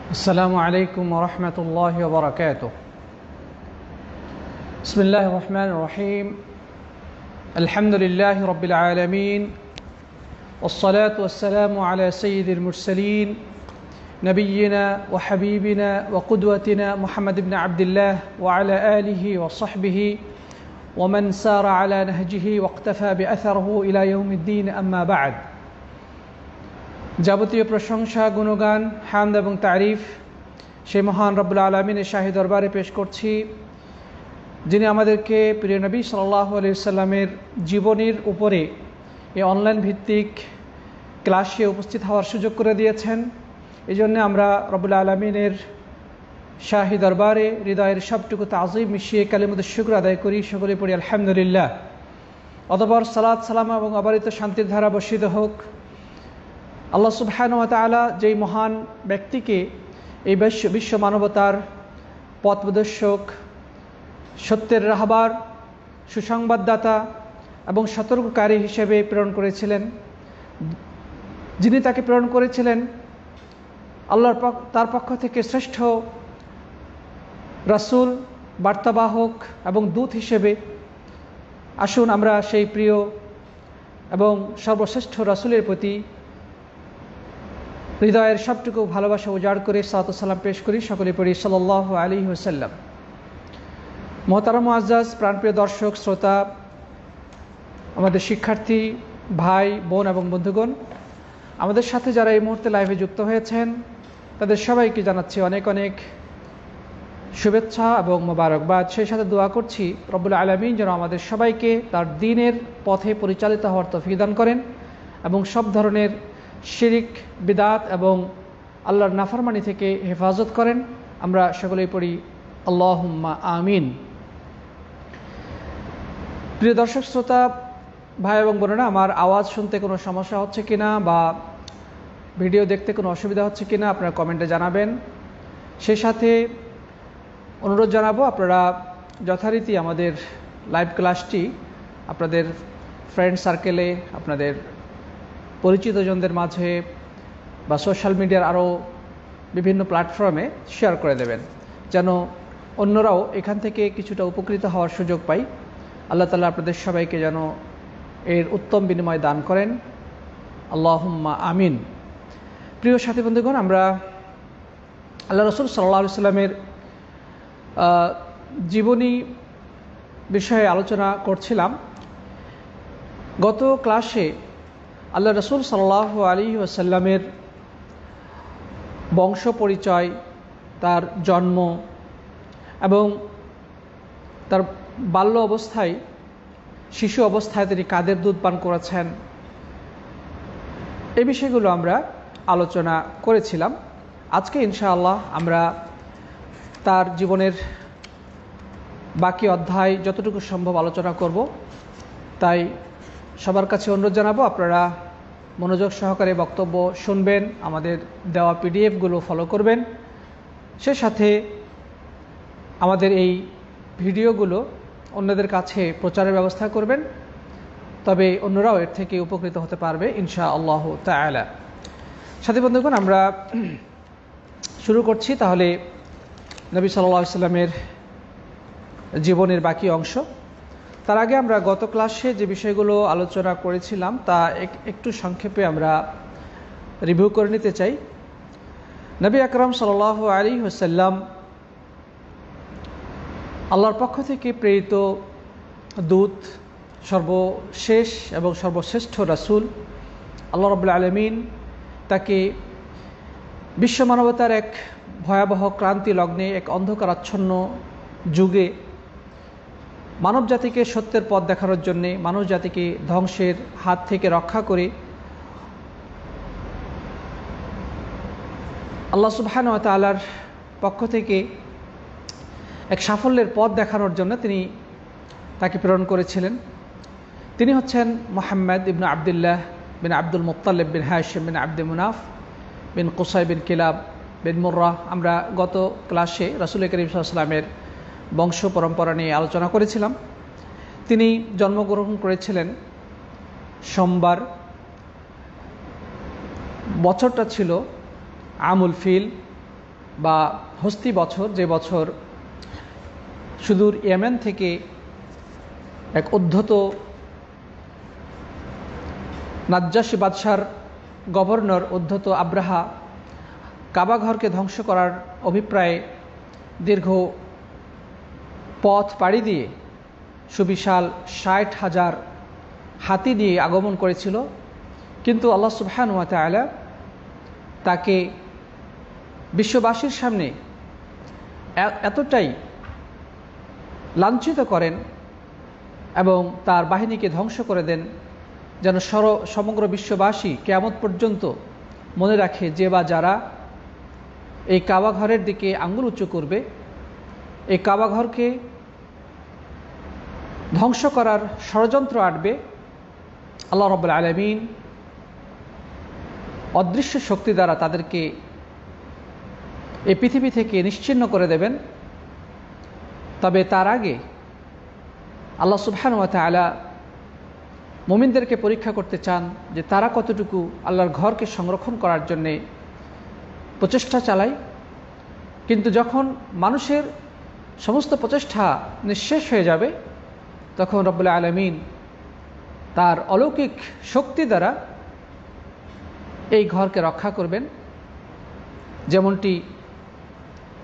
السلام عليكم ورحمة الله وبركاته. بسم الله الرحمن الرحيم. الحمد لله رب العالمين، والصلاة والسلام على سيد المرسلين نبينا وحبيبنا وقدوتنا محمد بن عبد الله وعلى آله وصحبه ومن سار على نهجه واقتفى بأثره إلى يوم الدين. أما بعد. যাবতীয় প্রশংসা, গুণগান, হামদ এবং তারিফ সেই মহান রব্বুল আলামিনের শাহী দরবারে পেশ করছি, যিনি আমাদেরকে প্রিয় নবী সাল্লাল্লাহু আলাইহি ওয়াসাল্লামের জীবনীর উপরে এই অনলাইন ভিত্তিক ক্লাসে উপস্থিত হওয়ার সুযোগ করে দিয়েছেন। এই জন্য আমরা রব্বুল আলামিনের শাহী দরবারে হৃদয়ের সবটুকু তাজিম মিশিয়ে কালিমাতুশ শুকর আদায় করি। সকলে পড়ি আলহামদুলিল্লাহ। অতঃপর সালাত সালাম এবং অবারিত শান্তির ধারা বর্ষিত হোক আল্লাহ সুবহানাহু ওয়া তাআলা, যেই মহান ব্যক্তিকে এই বিশ্ব মানবতার পথ প্রদর্শক, সত্যের রাহবার, সুসংবাদদাতা এবং সতর্ককারী হিসেবে প্রেরণ করেছিলেন। যিনি তাকে প্রেরণ করেছিলেন আল্লাহর তার পক্ষ থেকে শ্রেষ্ঠ রাসূল, বার্তাবাহক এবং দূত হিসেবে। আসুন আমরা সেই প্রিয় এবং সর্বশ্রেষ্ঠ রাসূলের প্রতি হৃদয়ের সবটুকু ভালোবাসা উজাড় করে সালাত ও সালাম পেশ করি। সকলে পড়ি সাল্লাল্লাহু আলাইহি ওয়াসাল্লাম। মোহতারাম মুআজ্জাজ, প্রাণপ্রিয় দর্শক শ্রোতা, আমাদের শিক্ষার্থী ভাই বোন এবং বন্ধুগণ, আমাদের সাথে যারা এই মুহূর্তে লাইভে যুক্ত হয়েছেন তাদের সবাইকে জানাচ্ছি অনেক অনেক শুভেচ্ছা এবং মোবারকবাদ। সেই সাথে দোয়া করছি রব্বুল আলামিন যেন আমাদের সবাইকে তার দ্বীনের পথে পরিচালিত হওয়ার তৌফিক দান করেন এবং সব ধরনের শিরিক, বিদাত এবং আল্লাহর নাফরমানি থেকে হেফাজত করেন। আমরা সকলেই পড়ি আল্লাহুম্মা আমিন। প্রিয় দর্শক শ্রোতা, ভাই এবং বোনেরা, আমার আওয়াজ শুনতে কোনো সমস্যা হচ্ছে কিনা বা ভিডিও দেখতে কোনো অসুবিধা হচ্ছে কিনা আপনারা কমেন্টে জানাবেন। সেই সাথে অনুরোধ জানাবো, আপনারা যথারীতি আমাদের লাইভ ক্লাসটি আপনাদের ফ্রেন্ড সার্কেলে, আপনাদের পরিচিতজনদের মাঝে বা সোশ্যাল মিডিয়ার আরও বিভিন্ন প্ল্যাটফর্মে শেয়ার করে দেবেন, যেন অন্যরাও এখান থেকে কিছুটা উপকৃত হওয়ার সুযোগ পাই। আল্লাহ তাআলা আপনাদের সবাইকে যেন এর উত্তম বিনিময় দান করেন। আল্লাহুম্মা আমিন। প্রিয় সাথী বন্ধুগণ, আমরা আল্লাহ রাসূল সাল্লাল্লাহু আলাইহি ওয়াসাল্লামের জীবনী বিষয়ে আলোচনা করছিলাম। গত ক্লাসে আল্লাহ রাসূল সাল্লাল্লাহু আলাইহি ওয়াসাল্লামের বংশ পরিচয়, তার জন্ম এবং তার বাল্য অবস্থায়, শিশু অবস্থায় তিনি কাদের দুধ পান করেছেন, এই বিষয়গুলো আমরা আলোচনা করেছিলাম। আজকে ইনশাআল্লাহ আমরা তার জীবনের বাকি অধ্যায় যতটুকু সম্ভব আলোচনা করব। তাই সবার কাছে অনুরোধ জানাবো, আপনারা মনোযোগ সহকারে বক্তব্য শুনবেন, আমাদের দেওয়া পিডিএফগুলো ফলো করবেন, সে সাথে আমাদের এই ভিডিওগুলো অন্যদের কাছে প্রচারের ব্যবস্থা করবেন, তবে অন্যরাও এর থেকে উপকৃত হতে পারবে ইনশাআল্লাহ তাআলা। সাথী বন্ধুগণ, আমরা শুরু করছি তাহলে নবী সাল্লাল্লাহু আলাইহি ওয়াসাল্লামের জীবনের বাকি অংশ। তার আগে আমরা গত ক্লাসে যে বিষয়গুলো আলোচনা করেছিলাম তা একটু সংক্ষেপে আমরা রিভিউ করে নিতে চাই। নবী আকরাম সাল্লাল্লাহু আলাইহি ওয়াসাল্লাম আল্লাহর পক্ষ থেকে প্রেরিত দূত, সর্বশেষ এবং সর্বশ্রেষ্ঠ রাসূল। আল্লাহ রাব্বুল আলামিন তাকে বিশ্ব মানবতার এক ভয়াবহ ক্রান্তি লগ্নে, এক অন্ধকারাচ্ছন্ন যুগে মানব জাতিকে সত্যের পথ দেখানোর জন্যে, মানব জাতিকে ধ্বংসের হাত থেকে রক্ষা করে আল্লাহ সুবহানাহু ওয়া তাআলার পক্ষ থেকে এক সাফল্যের পথ দেখানোর জন্য তিনি তাকে প্রেরণ করেছিলেন। তিনি হচ্ছেন মুহাম্মদ ইবনে আবদুল্লাহ বিন আব্দুল মুত্তালিব বিন হাশিম বিন আব্দে মুনাফ বিন কুসাই বিন কিলাব বিন মুররাহ। আমরা গত ক্লাসে রাসূল করিম সাল্লাল্লাহু আলাইহি ওয়াসাল্লামের বংশ পরম্পরা নিয়ে আলোচনা করেছিলাম। তিনি জন্মগ্রহণ করেছিলেন সোমবার, বছরটা ছিল আমুল ফিল, বা হস্তি বছর, যে বছর সুদূর ইয়েমেন থেকে এক উদ্ধত নাজ্জাশী বাদশার গভর্নর উদ্ধত আব্রাহা কাবাঘরকে ধ্বংস করার অভিপ্রায়ে দীর্ঘ পথ পাড়ি দিয়ে সুবিশাল ৬০,০০০ হাতি নিয়ে আগমন করেছিল, কিন্তু আল্লাহ সুবহানাহু ওয়া তাআলা তাকে বিশ্ববাসীর সামনে এতটাই লাঞ্ছিত করেন এবং তার বাহিনীকে ধ্বংস করে দেন যেন সমগ্র বিশ্ববাসী কিয়ামত পর্যন্ত মনে রাখে যে বা যারা এই কাবাঘরের দিকে আঙ্গুল উঁচু করবে, এই কাবাঘরকে ধ্বংস করার ষড়যন্ত্র আটবে, আল্লাহ রাব্বুল আলামিন অদৃশ্য শক্তি দ্বারা তাদেরকে এই পৃথিবী থেকে নিশ্চিহ্ন করে দেবেন। তবে তার আগে আল্লাহ সুবহানাহু ওয়া তাআলা মুমিনদেরকে পরীক্ষা করতে চান যে তারা কতটুকু আল্লাহর ঘরকে সংরক্ষণ করার জন্যে প্রচেষ্টা চালায়। কিন্তু যখন মানুষের সমস্ত প্রচেষ্টা নিঃশেষ হয়ে যাবে, তখন রব্বুল আলামিন তার অলৌকিক শক্তি দ্বারা এই ঘরকে রক্ষা করবেন। যেমনটি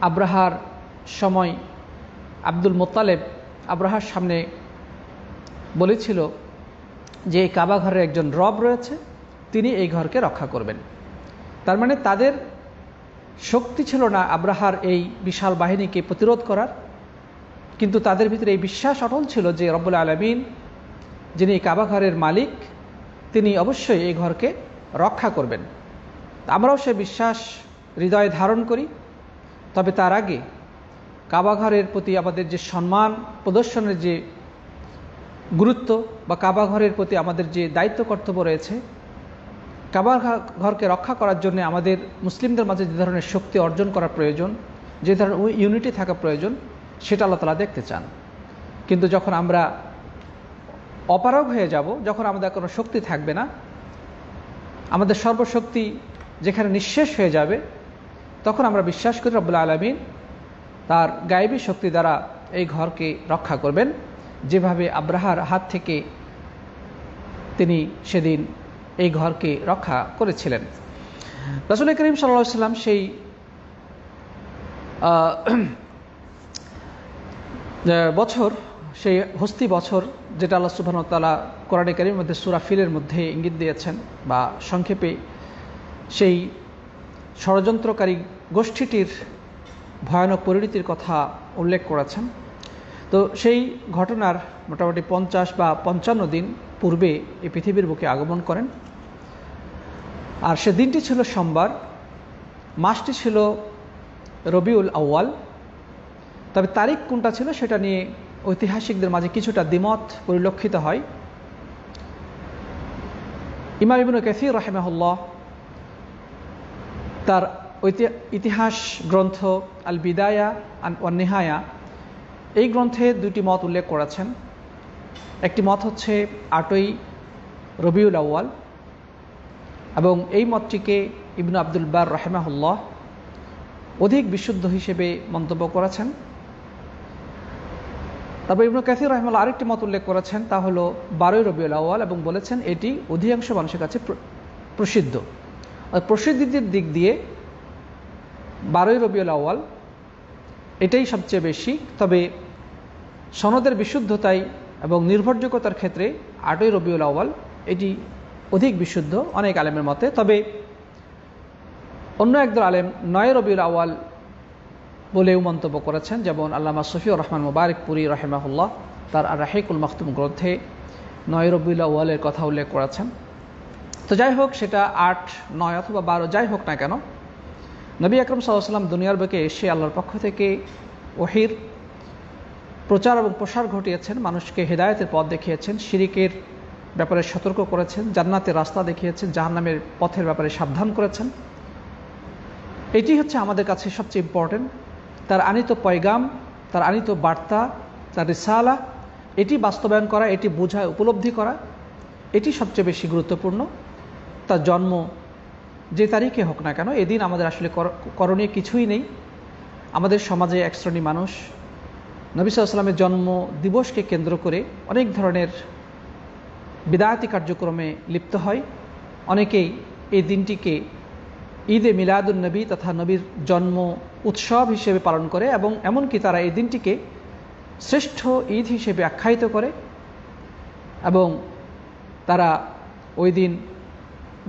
আব্রাহার সময় আব্দুল মুত্তালিব আব্রাহার সামনে বলেছিল যে এই কাবা ঘরের একজন রব রয়েছে, তিনি এই ঘরকে রক্ষা করবেন। তার মানে তাদের শক্তি ছিল না আব্রাহার এই বিশাল বাহিনীকে প্রতিরোধ করার, কিন্তু তাদের ভিতরে এই বিশ্বাস অটল ছিল যে রব্বুল আলামিন যিনি কাবা ঘরের মালিক, তিনি অবশ্যই এই ঘরকে রক্ষা করবেন। আমরাও সে বিশ্বাস হৃদয়ে ধারণ করি। তবে তার আগে কাবা ঘরের প্রতি আমাদের যে সম্মান প্রদর্শনের যে গুরুত্ব বা কাবা ঘরের প্রতি আমাদের যে দায়িত্ব কর্তব্য রয়েছে, কাবা ঘরকে রক্ষা করার জন্য আমাদের মুসলিমদের মাঝে যে ধরনের শক্তি অর্জন করা প্রয়োজন, যে ধরনের ইউনিটি থাকা প্রয়োজন, সেটা আল্লাহ তাআলা দেখতে চান। কিন্তু যখন আমরা অপারগ হয়ে যাব, যখন আমাদের কোনো শক্তি থাকবে না, আমাদের সর্বশক্তি যেখানে নিঃশেষ হয়ে যাবে, তখন আমরা বিশ্বাস করি রব্বুল আলামিন তার গায়েবী শক্তি দ্বারা এই ঘরকে রক্ষা করবেন, যেভাবে আব্রাহার হাত থেকে তিনি সেদিন এই ঘরকে রক্ষা করেছিলেন। রাসূল করিম সাল্লাল্লাহু আলাইহি ওয়াসাল্লাম সেই বছর, সেই হস্তি বছর, যেটা আল্লাহ সুবহানাহু ওয়া তাআলা কোরআনে কারীমের মধ্যে সূরা ফিলের মধ্যে ইঙ্গিত দিয়েছেন, বা সংক্ষেপে সেই ষড়যন্ত্রকারী গোষ্ঠীটির ভয়ানক পরিণতির কথা উল্লেখ করেছেন। তো সেই ঘটনার মোটামুটি 50 বা 55 দিন পূর্বে এই পৃথিবীর বুকে আগমন করেন। আর সে দিনটি ছিল সোমবার, মাসটি ছিল রবিউল আউয়াল। তবে তারিখ কোনটা ছিল সেটা নিয়ে ঐতিহাসিকদের মাঝে কিছুটা দ্বিমত পরিলক্ষিত হয়। ইমাম ইবনে কাসীর রাহিমাহুল্লাহ তার ইতিহাস গ্রন্থ আল বিদায়া ওয়ান নিহায়া, এই গ্রন্থে দুটি মত উল্লেখ করেছেন। একটি মত হচ্ছে 8ই রবিউল আউয়াল, এবং এই মতটিকে ইবনে আব্দুল বার রাহিমাহুল্লাহ অধিক বিশুদ্ধ হিসেবে মন্তব্য করেছেন। তারপর ইবনে কাসীর রাহিমাহুল্লাহ আরেকটি মত উল্লেখ করেছেন, তা হলো 12ই রবিউল আউয়াল, এবং বলেছেন এটি অধিকাংশ মানুষের কাছে প্রসিদ্ধ। প্রসিদ্ধির দিক দিয়ে 12ই রবিউল আউয়াল এটাই সবচেয়ে বেশি। তবে সনদের বিশুদ্ধতায় এবং নির্ভরযোগ্যতার ক্ষেত্রে 8ই রবিউল আউয়াল এটি অধিক বিশুদ্ধ অনেক আলেমের মতে। তবে অন্য একদল আলেম 9 রবিউল আউয়াল বলেও মন্তব্য করেছেন, যেমন আল্লামা শফিউর রহমান মুবারকপুরি রাহিমাহুল্লাহ তার আর রাহিকুল মাখতুম গ্রন্থে 9 রবিউল আউয়ালের কথা উল্লেখ করেছেন। তো যাই হোক, সেটা 8, 9 অথবা 12 যাই হোক না কেন, নবী আকরাম সাল্লাল্লাহু আলাইহি ওয়াসাল্লাম দুনিয়ার বুকে এসে আল্লাহর পক্ষ থেকে ওহীর প্রচার এবং প্রসার ঘটিয়েছেন, মানুষকে হেদায়েতের পথ দেখিয়েছেন, শিরিকের ব্যাপারে সতর্ক করেছেন, জান্নাতের রাস্তা দেখিয়েছেন, জাহান্নামের পথের ব্যাপারে সাবধান করেছেন। এটি হচ্ছে আমাদের কাছে সবচেয়ে ইম্পর্টেন্ট। তার আনিত পয়গাম, তার আনিত বার্তা, তার রিসালা, এটি বাস্তবায়ন করা, এটি বোঝা, উপলব্ধি করা, এটি সবচেয়ে বেশি গুরুত্বপূর্ণ। তার জন্ম যে তারিখে হোক না কেন, এদিন আমাদের আসলে করণীয় কিছুই নেই। আমাদের সমাজে এক শ্রেণী মানুষ নবী সাল্লাল্লাহু আলাইহি ওয়াসাল্লামের জন্ম দিবসকে কেন্দ্র করে অনেক ধরনের বিদআতি কার্যক্রমে লিপ্ত হয়। অনেকেই এই দিনটিকে ঈদে মিলাদুন নবী তথা নবীর জন্ম উৎসব হিসেবে পালন করে এবং এমনকি তারা এই দিনটিকে শ্রেষ্ঠ ঈদ হিসেবে আখ্যায়িত করে এবং তারা ওই দিন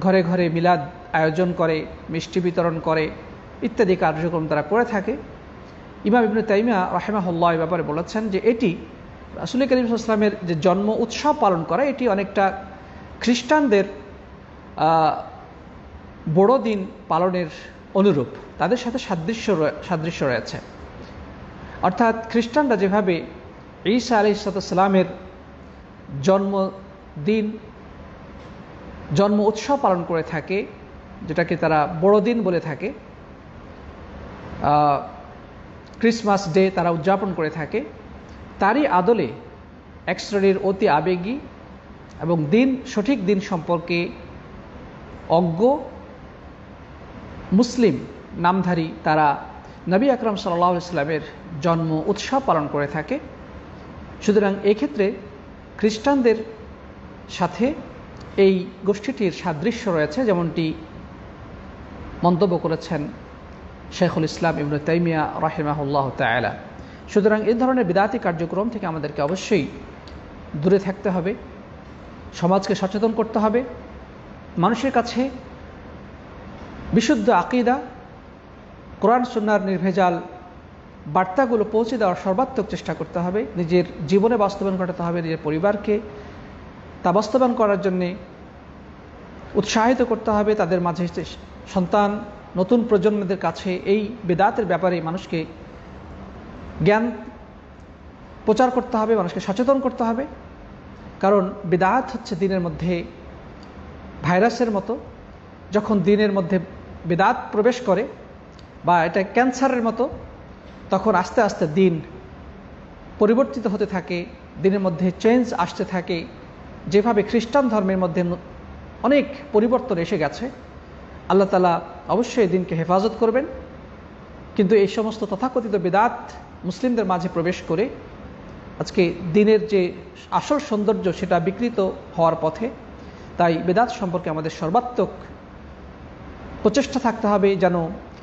ঘরে ঘরে মিলাদ আয়োজন করে, মিষ্টি বিতরণ করে ইত্যাদি কার্যক্রম তারা করে থাকে। ইমাম ইবনে তাইমিয়া রাহিমাহুল্লাহ এই ব্যাপারে বলেছেন যে এটি রাসূল করিম সাল্লাল্লাহু আলাইহি ওয়াসাল্লামের যে জন্ম উৎসব পালন করা, এটি অনেকটা খ্রিস্টানদের বড়দিন পালনের অনুরূপ, তাদের সাথে সাদৃশ্য রয়েছে। অর্থাৎ খ্রিস্টানরা যেভাবে ঈসা আলাইহিস সালামের জন্ম উৎসব পালন করে থাকে, যেটাকে তারা বড়দিন বলে থাকে, ক্রিসমাস ডে তারা উদযাপন করে থাকে, তারই আদলে এক শ্রেণীর অতি আবেগী এবং সঠিক দিন সম্পর্কে অজ্ঞ মুসলিম নামধারী তারা নবী আকরাম সাল্লাল্লাহু আলাইহি ওয়াসাল্লামের জন্ম উৎসব পালন করে থাকে। সুতরাং এক্ষেত্রে খ্রিস্টানদের সাথে এই গোষ্ঠীটির সাদৃশ্য রয়েছে, যেমনটি মন্তব্য করেছেন শেখুল ইসলাম ইবনে তাইমিয়া রাহিমাহুল্লাহ তাআলা। সুতরাং এই ধরনের বিদআতি কার্যক্রম থেকে আমাদেরকে অবশ্যই দূরে থাকতে হবে, সমাজকে সচেতন করতে হবে, মানুষের কাছে বিশুদ্ধ আকীদা, কোরআন সুন্নাহর নির্ভেজাল বার্তাগুলো পৌঁছে দেওয়ার সর্বাত্মক চেষ্টা করতে হবে, নিজের জীবনে বাস্তবায়ন ঘটাতে হবে, নিজের পরিবারকে তা বাস্তবায়ন করার জন্যে উৎসাহিত করতে হবে, তাদের মাঝে সন্তান নতুন প্রজন্মদের কাছে এই বিদআতের ব্যাপারে মানুষকে জ্ঞান প্রচার করতে হবে, মানুষকে সচেতন করতে হবে। কারণ বিদআত হচ্ছে দিনের মধ্যে ভাইরাসের মতো, যখন দিনের মধ্যে বিদআত প্রবেশ করে বা এটা ক্যান্সারের মতো, তখন আস্তে আস্তে দিন পরিবর্তিত হতে থাকে, দিনের মধ্যে চেঞ্জ আসতে থাকে। যেভাবে খ্রিস্টান ধর্মের মধ্যে অনেক পরিবর্তন এসে গেছে, আল্লাহ তাআলা অবশ্যই দিনকে হেফাজত করবেন, কিন্তু এই সমস্ত তথাকথিত বিদআত মুসলিমদের মাঝে প্রবেশ করে আজকে দিনের যে আসল সৌন্দর্য সেটা বিকৃত হওয়ার পথে। তাই বিদআত সম্পর্কে আমাদের সর্বাত্মক প্রচেষ্টা থাকতে হবে যেন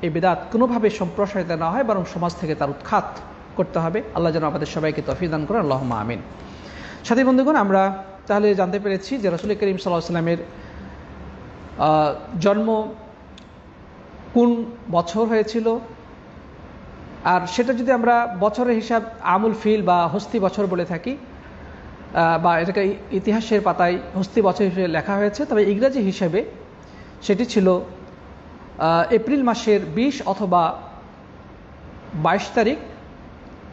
এই বিদআত কোনোভাবে সম্প্রসারিত না হয়, বরং সমাজ থেকে তার উৎখাত করতে হবে। আল্লাহ যেন আমাদের সবাইকে তৌফিক দান করেন, আল্লাহুম্মা আমিন। সাথী বন্ধুগণ, আমরা তাহলে জানতে পেরেছি যে রাসূল করিম সাল্লাল্লাহু আলাইহি ওয়াসাল্লামের জন্ম কোন বছর হয়েছিল, আর সেটা যদি আমরা বছরের হিসাব আমুল ফিল বা হস্তি বছর বলে থাকি, বা এটাকে ইতিহাসের পাতায় হস্তি বছর হিসেবে লেখা হয়েছে, তবে ইংরেজি হিসেবে সেটি ছিল এপ্রিল মাসের 20 অথবা 22 তারিখ,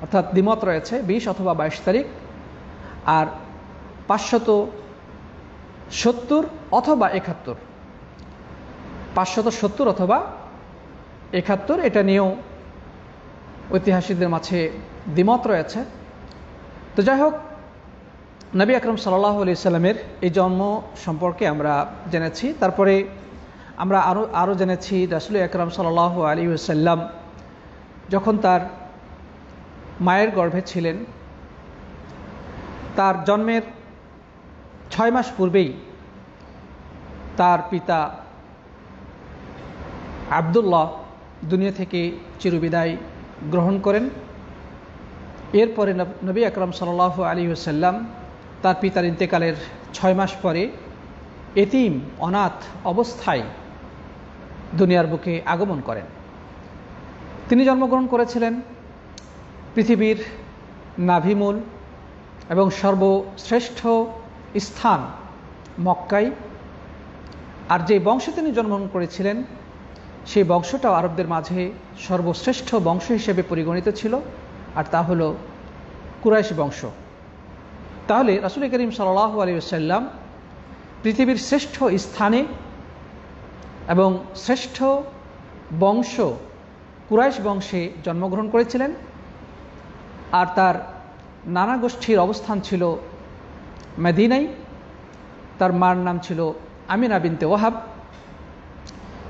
অর্থাৎ দ্বিমত রয়েছে 20 অথবা 22 তারিখ, আর 570 অথবা 71, 570 অথবা 71, এটা নিয়েও ঐতিহাসিকদের মাঝে দ্বিমত রয়েছে। তো যাই হোক, নবী আকরাম সাল্লাল্লাহু আলাইহি ওয়াসাল্লামের এই জন্ম সম্পর্কে আমরা জেনেছি। তারপরে আমরা আরও জেনেছি রাসূল আকরাম সাল্লাল্লাহু আলাইহি ওয়াসাল্লাম যখন তার মায়ের গর্ভে ছিলেন, তার জন্মের 6 মাস পূর্বেই তার পিতা আব্দুল্লাহ দুনিয়া থেকে চিরবিদায় গ্রহণ করেন। এরপরে নবী আকরাম সাল্লাল্লাহু আলাইহি ওয়াসাল্লাম তার পিতার ইন্তেকালের 6 মাস পরে এতিম অনাথ অবস্থায় দুনিয়ার বুকে আগমন করেন। তিনি জন্মগ্রহণ করেছিলেন পৃথিবীর নাভিমূল এবং সর্বশ্রেষ্ঠ স্থান মক্কায়। আর যে বংশে তিনি জন্মগ্রহণ করেছিলেন সেই বংশটাও আরবদের মাঝে সর্বশ্রেষ্ঠ বংশ হিসেবে পরিগণিত ছিল, আর তা হলো কুরাইশ বংশ। তাহলে রাসূল করিম সাল্লাল্লাহু আলাইহি ওয়াসাল্লাম পৃথিবীর শ্রেষ্ঠ স্থানে এবং শ্রেষ্ঠ বংশ কুরাইশ বংশে জন্মগ্রহণ করেছিলেন, আর তার নানা গোষ্ঠীর অবস্থান ছিল মদিনায়। তার মার নাম ছিল আমিনা বিনতে ওয়াহাব।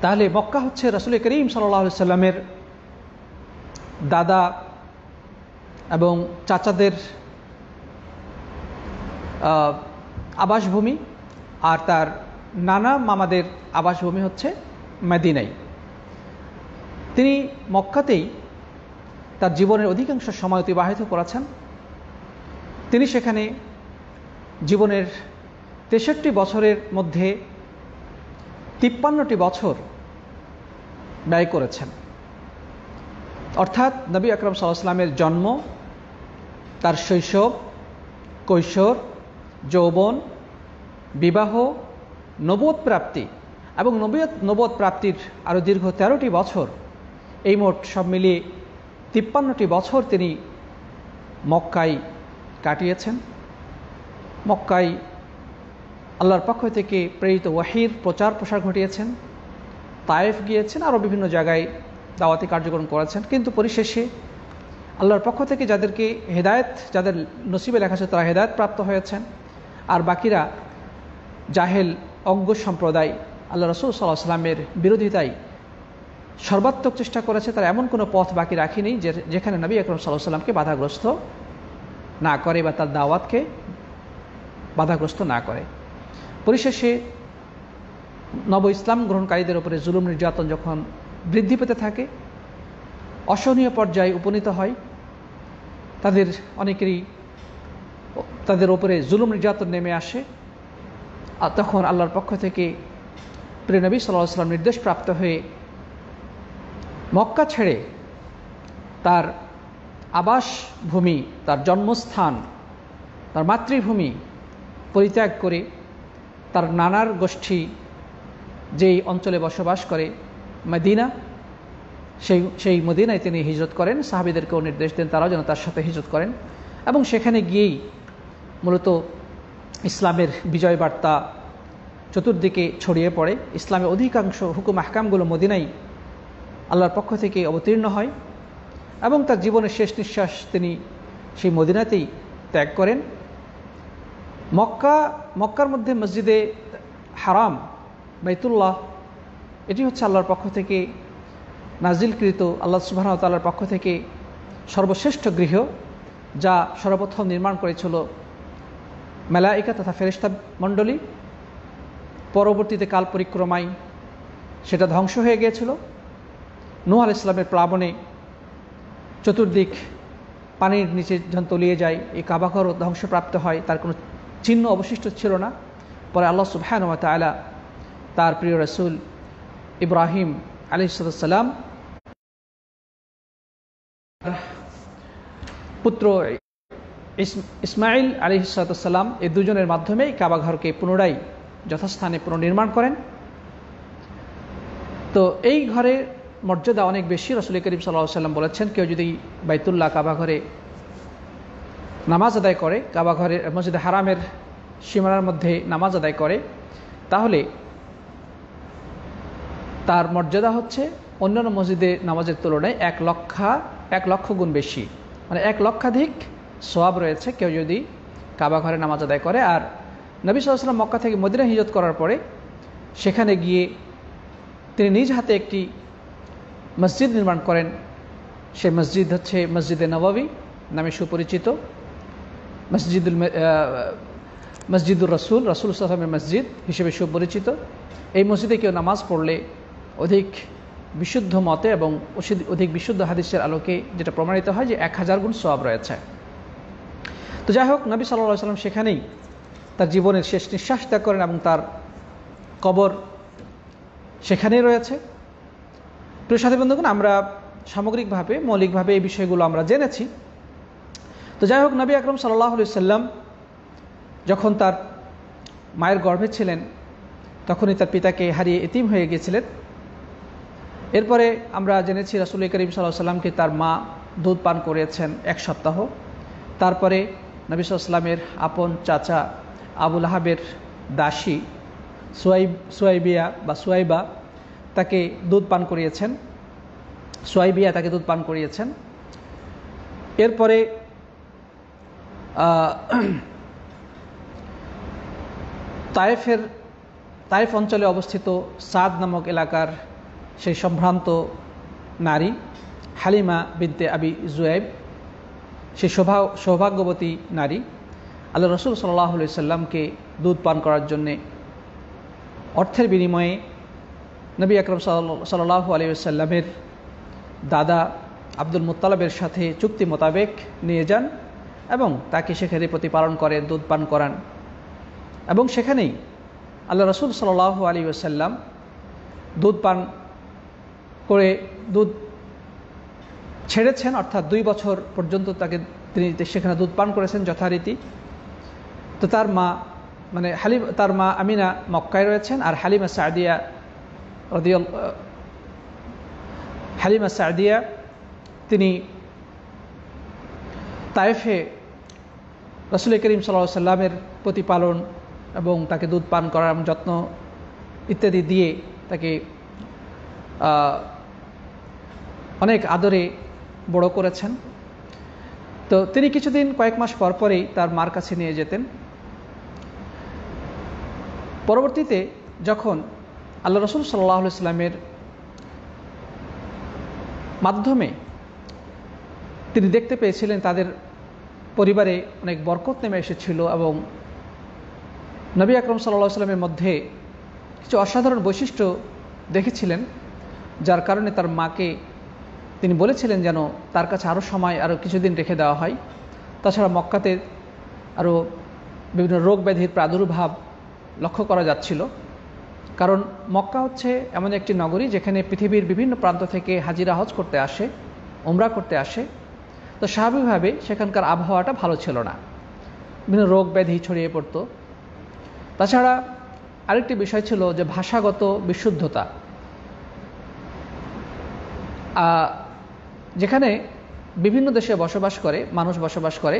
তাহলে মক্কা হচ্ছে রাসূল করিম সাল্লাল্লাহু আলাইহি ওয়াসাল্লামের দাদা এবং চাচাদের আবাসভূমি, আর তার নানা মামাদের আবাসভূমি হচ্ছে মদিনায়। তিনি মক্কাতেই তার জীবনের অধিকাংশ সময় অতিবাহিত করেছেন। তিনি সেখানে জীবনের 63 বছরের মধ্যে 53টি বছর ব্যয় করেছেন। অর্থাৎ নবী আকরাম সাল্লাল্লাহু আলাইহি ওয়াসাল্লামের জন্ম, তার শৈশব, কৈশোর, যৌবন, বিবাহ, নবুয়ত প্রাপ্তি এবং নবুয়ত প্রাপ্তির আরও দীর্ঘ 13টি বছর, এই মোট সব মিলিয়ে 53টি বছর তিনি মক্কায় কাটিয়েছেন। মক্কায় আল্লাহর পক্ষ থেকে প্রেরিত ওয়াহির প্রচার প্রসার ঘটিয়েছেন, তায়েফ গিয়েছেন, আরও বিভিন্ন জায়গায় দাওয়াতি কার্যক্রম করেছেন। কিন্তু পরিশেষে আল্লাহর পক্ষ থেকে যাদেরকে হেদায়েত, যাদের নসিবে লেখা আছে তারা হেদায়েত প্রাপ্ত হয়েছেন, আর বাকিরা জাহেল অজ্ঞ সম্প্রদায় আল্লাহ রাসূল সাল্লাল্লাহু আলাইহি ওয়াসাল্লামের বিরোধিতায় সর্বাত্মক চেষ্টা করেছে। তারা এমন কোনো পথ বাকি রাখেনি যেখানে নবী আকরাম সাল্লাল্লাহু আলাইহি ওয়াসাল্লামকে বাধাগ্রস্ত না করে বা তার দাওয়াতকে বাধাগ্রস্ত না করে। পরিশেষে নব ইসলাম গ্রহণকারীদের উপরে জুলুম নির্যাতন যখন বৃদ্ধি পেতে থাকে, অসহনীয় পর্যায়ে উপনীত হয়, তাদের অনেকেরই তাদের উপরে জুলুম নির্যাতন নেমে আসে, আর তখন আল্লাহর পক্ষ থেকে প্রিয় নবী সাল্লাল্লাহু আলাইহি ওয়াসাল্লাম নির্দেশ প্রাপ্ত হয়ে মক্কা ছেড়ে তার আবাসভূমি, তার জন্মস্থান, তার মাতৃভূমি পরিত্যাগ করে তার নানার গোষ্ঠী যেই অঞ্চলে বসবাস করে মদিনা, সেই মদিনায় তিনি হিজরত করেন। সাহাবীদেরকেও নির্দেশ দেন তারাও যেন তার সাথে হিজরত করেন, এবং সেখানে গিয়েই মূলত ইসলামের বিজয় বার্তা চতুর্দিকে ছড়িয়ে পড়ে। ইসলামের অধিকাংশ হুকুম আহকামগুলো মদিনায় আল্লাহর পক্ষ থেকে অবতীর্ণ হয়, এবং তার জীবনের শেষ নিঃশ্বাস তিনি সেই মদিনাতেই ত্যাগ করেন। মক্কার মধ্যে মসজিদে হারাম, বাইতুল্লাহ, এটি হচ্ছে আল্লাহর পক্ষ থেকে নাজিলকৃত, আল্লাহ সুবহানাহু ওয়া তাআলার পক্ষ থেকে সর্বশ্রেষ্ঠ গৃহ, যা সর্বপ্রথম নির্মাণ করেছিল মালায়েকা তথা ফেরেশতা মণ্ডলী। পরবর্তীতে কাল পরিক্রমায় সেটা ধ্বংস হয়ে গিয়েছিল। নূহ আলাইহিস সালামের প্লাবনে চতুর্দিক পানির নিচে যখন তলিয়ে যায়, এই কাবাঘরও ধ্বংসপ্রাপ্ত হয়, তার কোনো চিহ্ন অবশিষ্ট ছিল না। পরে আল্লাহ সুবহানাহু ওয়া তাআলা তার প্রিয় রাসূল ইব্রাহিম আলাইহিস সালাম পুত্র ইসমাইল আলাইহিস সালাম, এই দুজনের মাধ্যমেই কাবাঘরকে পুনরায় যথাস্থানে পুনর্নির্মাণ করেন। তো এই ঘরের মর্যাদা অনেক বেশি। রাসূল করিম সাল্লাল্লাহু আলাইহি ওয়াসাল্লাম বলেছেন, কেউ যদি বাইতুল্লাহ কাবাঘরে নামাজ আদায় করে, কাবাঘরের মসজিদে হারামের সীমানার মধ্যে নামাজ আদায় করে, তাহলে তার মর্যাদা হচ্ছে অন্যান্য মসজিদে নামাজের তুলনায় 1 লক্ষ গুণ বেশি, মানে 1 লক্ষাধিক সওয়াব রয়েছে কেউ যদি কাবাঘরে নামাজ আদায় করে। আর নবী সাল্লাল্লাহু আলাইহি ওয়াসাল্লাম মক্কা থেকে মদিনা হিজরত করার পরে সেখানে গিয়ে তিনি নিজ হাতে একটি মসজিদ নির্মাণ করেন। সেই মসজিদ হচ্ছে মসজিদে নববী নামে সুপরিচিত, মসজিদুর রাসূল, রাসূল সাল্লাল্লাহু আলাইহি ওয়াসাল্লামের মসজিদ হিসেবে সুপরিচিত। এই মসজিদে কেউ নামাজ পড়লে অধিক বিশুদ্ধ মতে এবং অধিক বিশুদ্ধ হাদিসের আলোকে যেটা প্রমাণিত হয় যে 1000 গুণ সওয়াব রয়েছে। তো যাই হোক, নবী সাল্লাল্লাহু আলাইহি ওয়াসাল্লাম সেখানেই তার জীবনের শেষ নিঃশ্বাস ত্যাগ করেন এবং তার কবর সেখানেই রয়েছে। প্রিয় সাথী বন্ধুগণ, আমরা সামগ্রিকভাবে মৌলিকভাবে এই বিষয়গুলো আমরা জেনেছি। তো যাই হোক, নবী আকরাম সাল্লাল্লাহু আলাইহি ওয়াসাল্লাম যখন তার মায়ের গর্ভে ছিলেন তখনই তার পিতাকে হারিয়ে এতিম হয়ে গিয়েছিলেন। এরপরে আমরা জেনেছি রাসূল করিম সাল্লাল্লাহু আলাইহি ওয়াসাল্লামকে তার মা দুধ পান করিয়েছেন 1 সপ্তাহ। তারপরে নবী সাল্লাল্লাহু আলাইহি ওয়াসাল্লামের আপন চাচা আবু লাহাবের দাসী সুয়াইবিয়া বা সুয়াইবা তাকে দুধ পান করিয়েছেন, সুয়াইবিয়া তাকে দুধ পান করিয়েছেন। এরপরে তায়েফ অঞ্চলে অবস্থিত সাদ নামক এলাকার সেই সম্ভ্রান্ত নারী হালিমা বিনতে আবি জুয়াইব, সে সৌভাগ্যবতী নারী আল্লাহ রসুল সাল্লাল্লাহু আলাইহি সাল্লামকে দুধ পান করার জন্যে অর্থের বিনিময়ে নবী আকরম সাল্লাল্লাহু আলাইহি সাল্লামের দাদা আব্দুল মুত্তালিবের সাথে চুক্তি মোতাবেক নিয়ে যান এবং তাকে সেখানে প্রতিপালন করেন, দুধ পান করান। এবং সেখানেই আল্লাহ রসুল সাল্লাল্লাহু আলাইহি ওয়াসাল্লাম দুধ পান করে দুধ ছেড়েছেন, অর্থাৎ 2 বছর পর্যন্ত তিনি সেখানে দুধ পান করেছেন যথারীতি। তো তার মা আমিনা মক্কায় রয়েছেন, আর হালিমা সাদিয়া তিনি তায়েফে রাসূল করিম সাল্লাল্লাহু আলাইহি সাল্লামের প্রতিপালন এবং তাকে দুধ পান করার যত্ন ইত্যাদি দিয়ে তাকে অনেক আদরে বড় করেছেন। তো তিনি কিছুদিন কয়েক মাস পর পরেই তার মার কাছে নিয়ে যেতেন। পরবর্তীতে যখন আল্লাহ রসুল সাল্লাল্লাহু আলাইহি সাল্লামের মাধ্যমে তিনি দেখতে পেয়েছিলেন তাদের পরিবারে অনেক বরকত নেমে এসেছিল এবং নবী আকরম সাল্লাল্লাহু আলাইহি সাল্লামের মধ্যে কিছু অসাধারণ বৈশিষ্ট্য দেখেছিলেন, যার কারণে তার মাকে তিনি বলেছিলেন যেন তার কাছে আরও কিছুদিন রেখে দেওয়া হয়। তাছাড়া মক্কাতে আরও বিভিন্ন রোগ ব্যাধির প্রাদুর্ভাব লক্ষ্য করা যাচ্ছিল, কারণ মক্কা হচ্ছে এমন একটি নগরী যেখানে পৃথিবীর বিভিন্ন প্রান্ত থেকে হাজিরা হজ করতে আসে, উমরা করতে আসে। তো স্বাভাবিকভাবে সেখানকার আবহাওয়াটা ভালো ছিল না, বিভিন্ন রোগ ব্যাধি ছড়িয়ে পড়ত। তাছাড়া আরেকটি বিষয় ছিল যে ভাষাগত বিশুদ্ধতা। যেখানে বিভিন্ন দেশে মানুষ বসবাস করে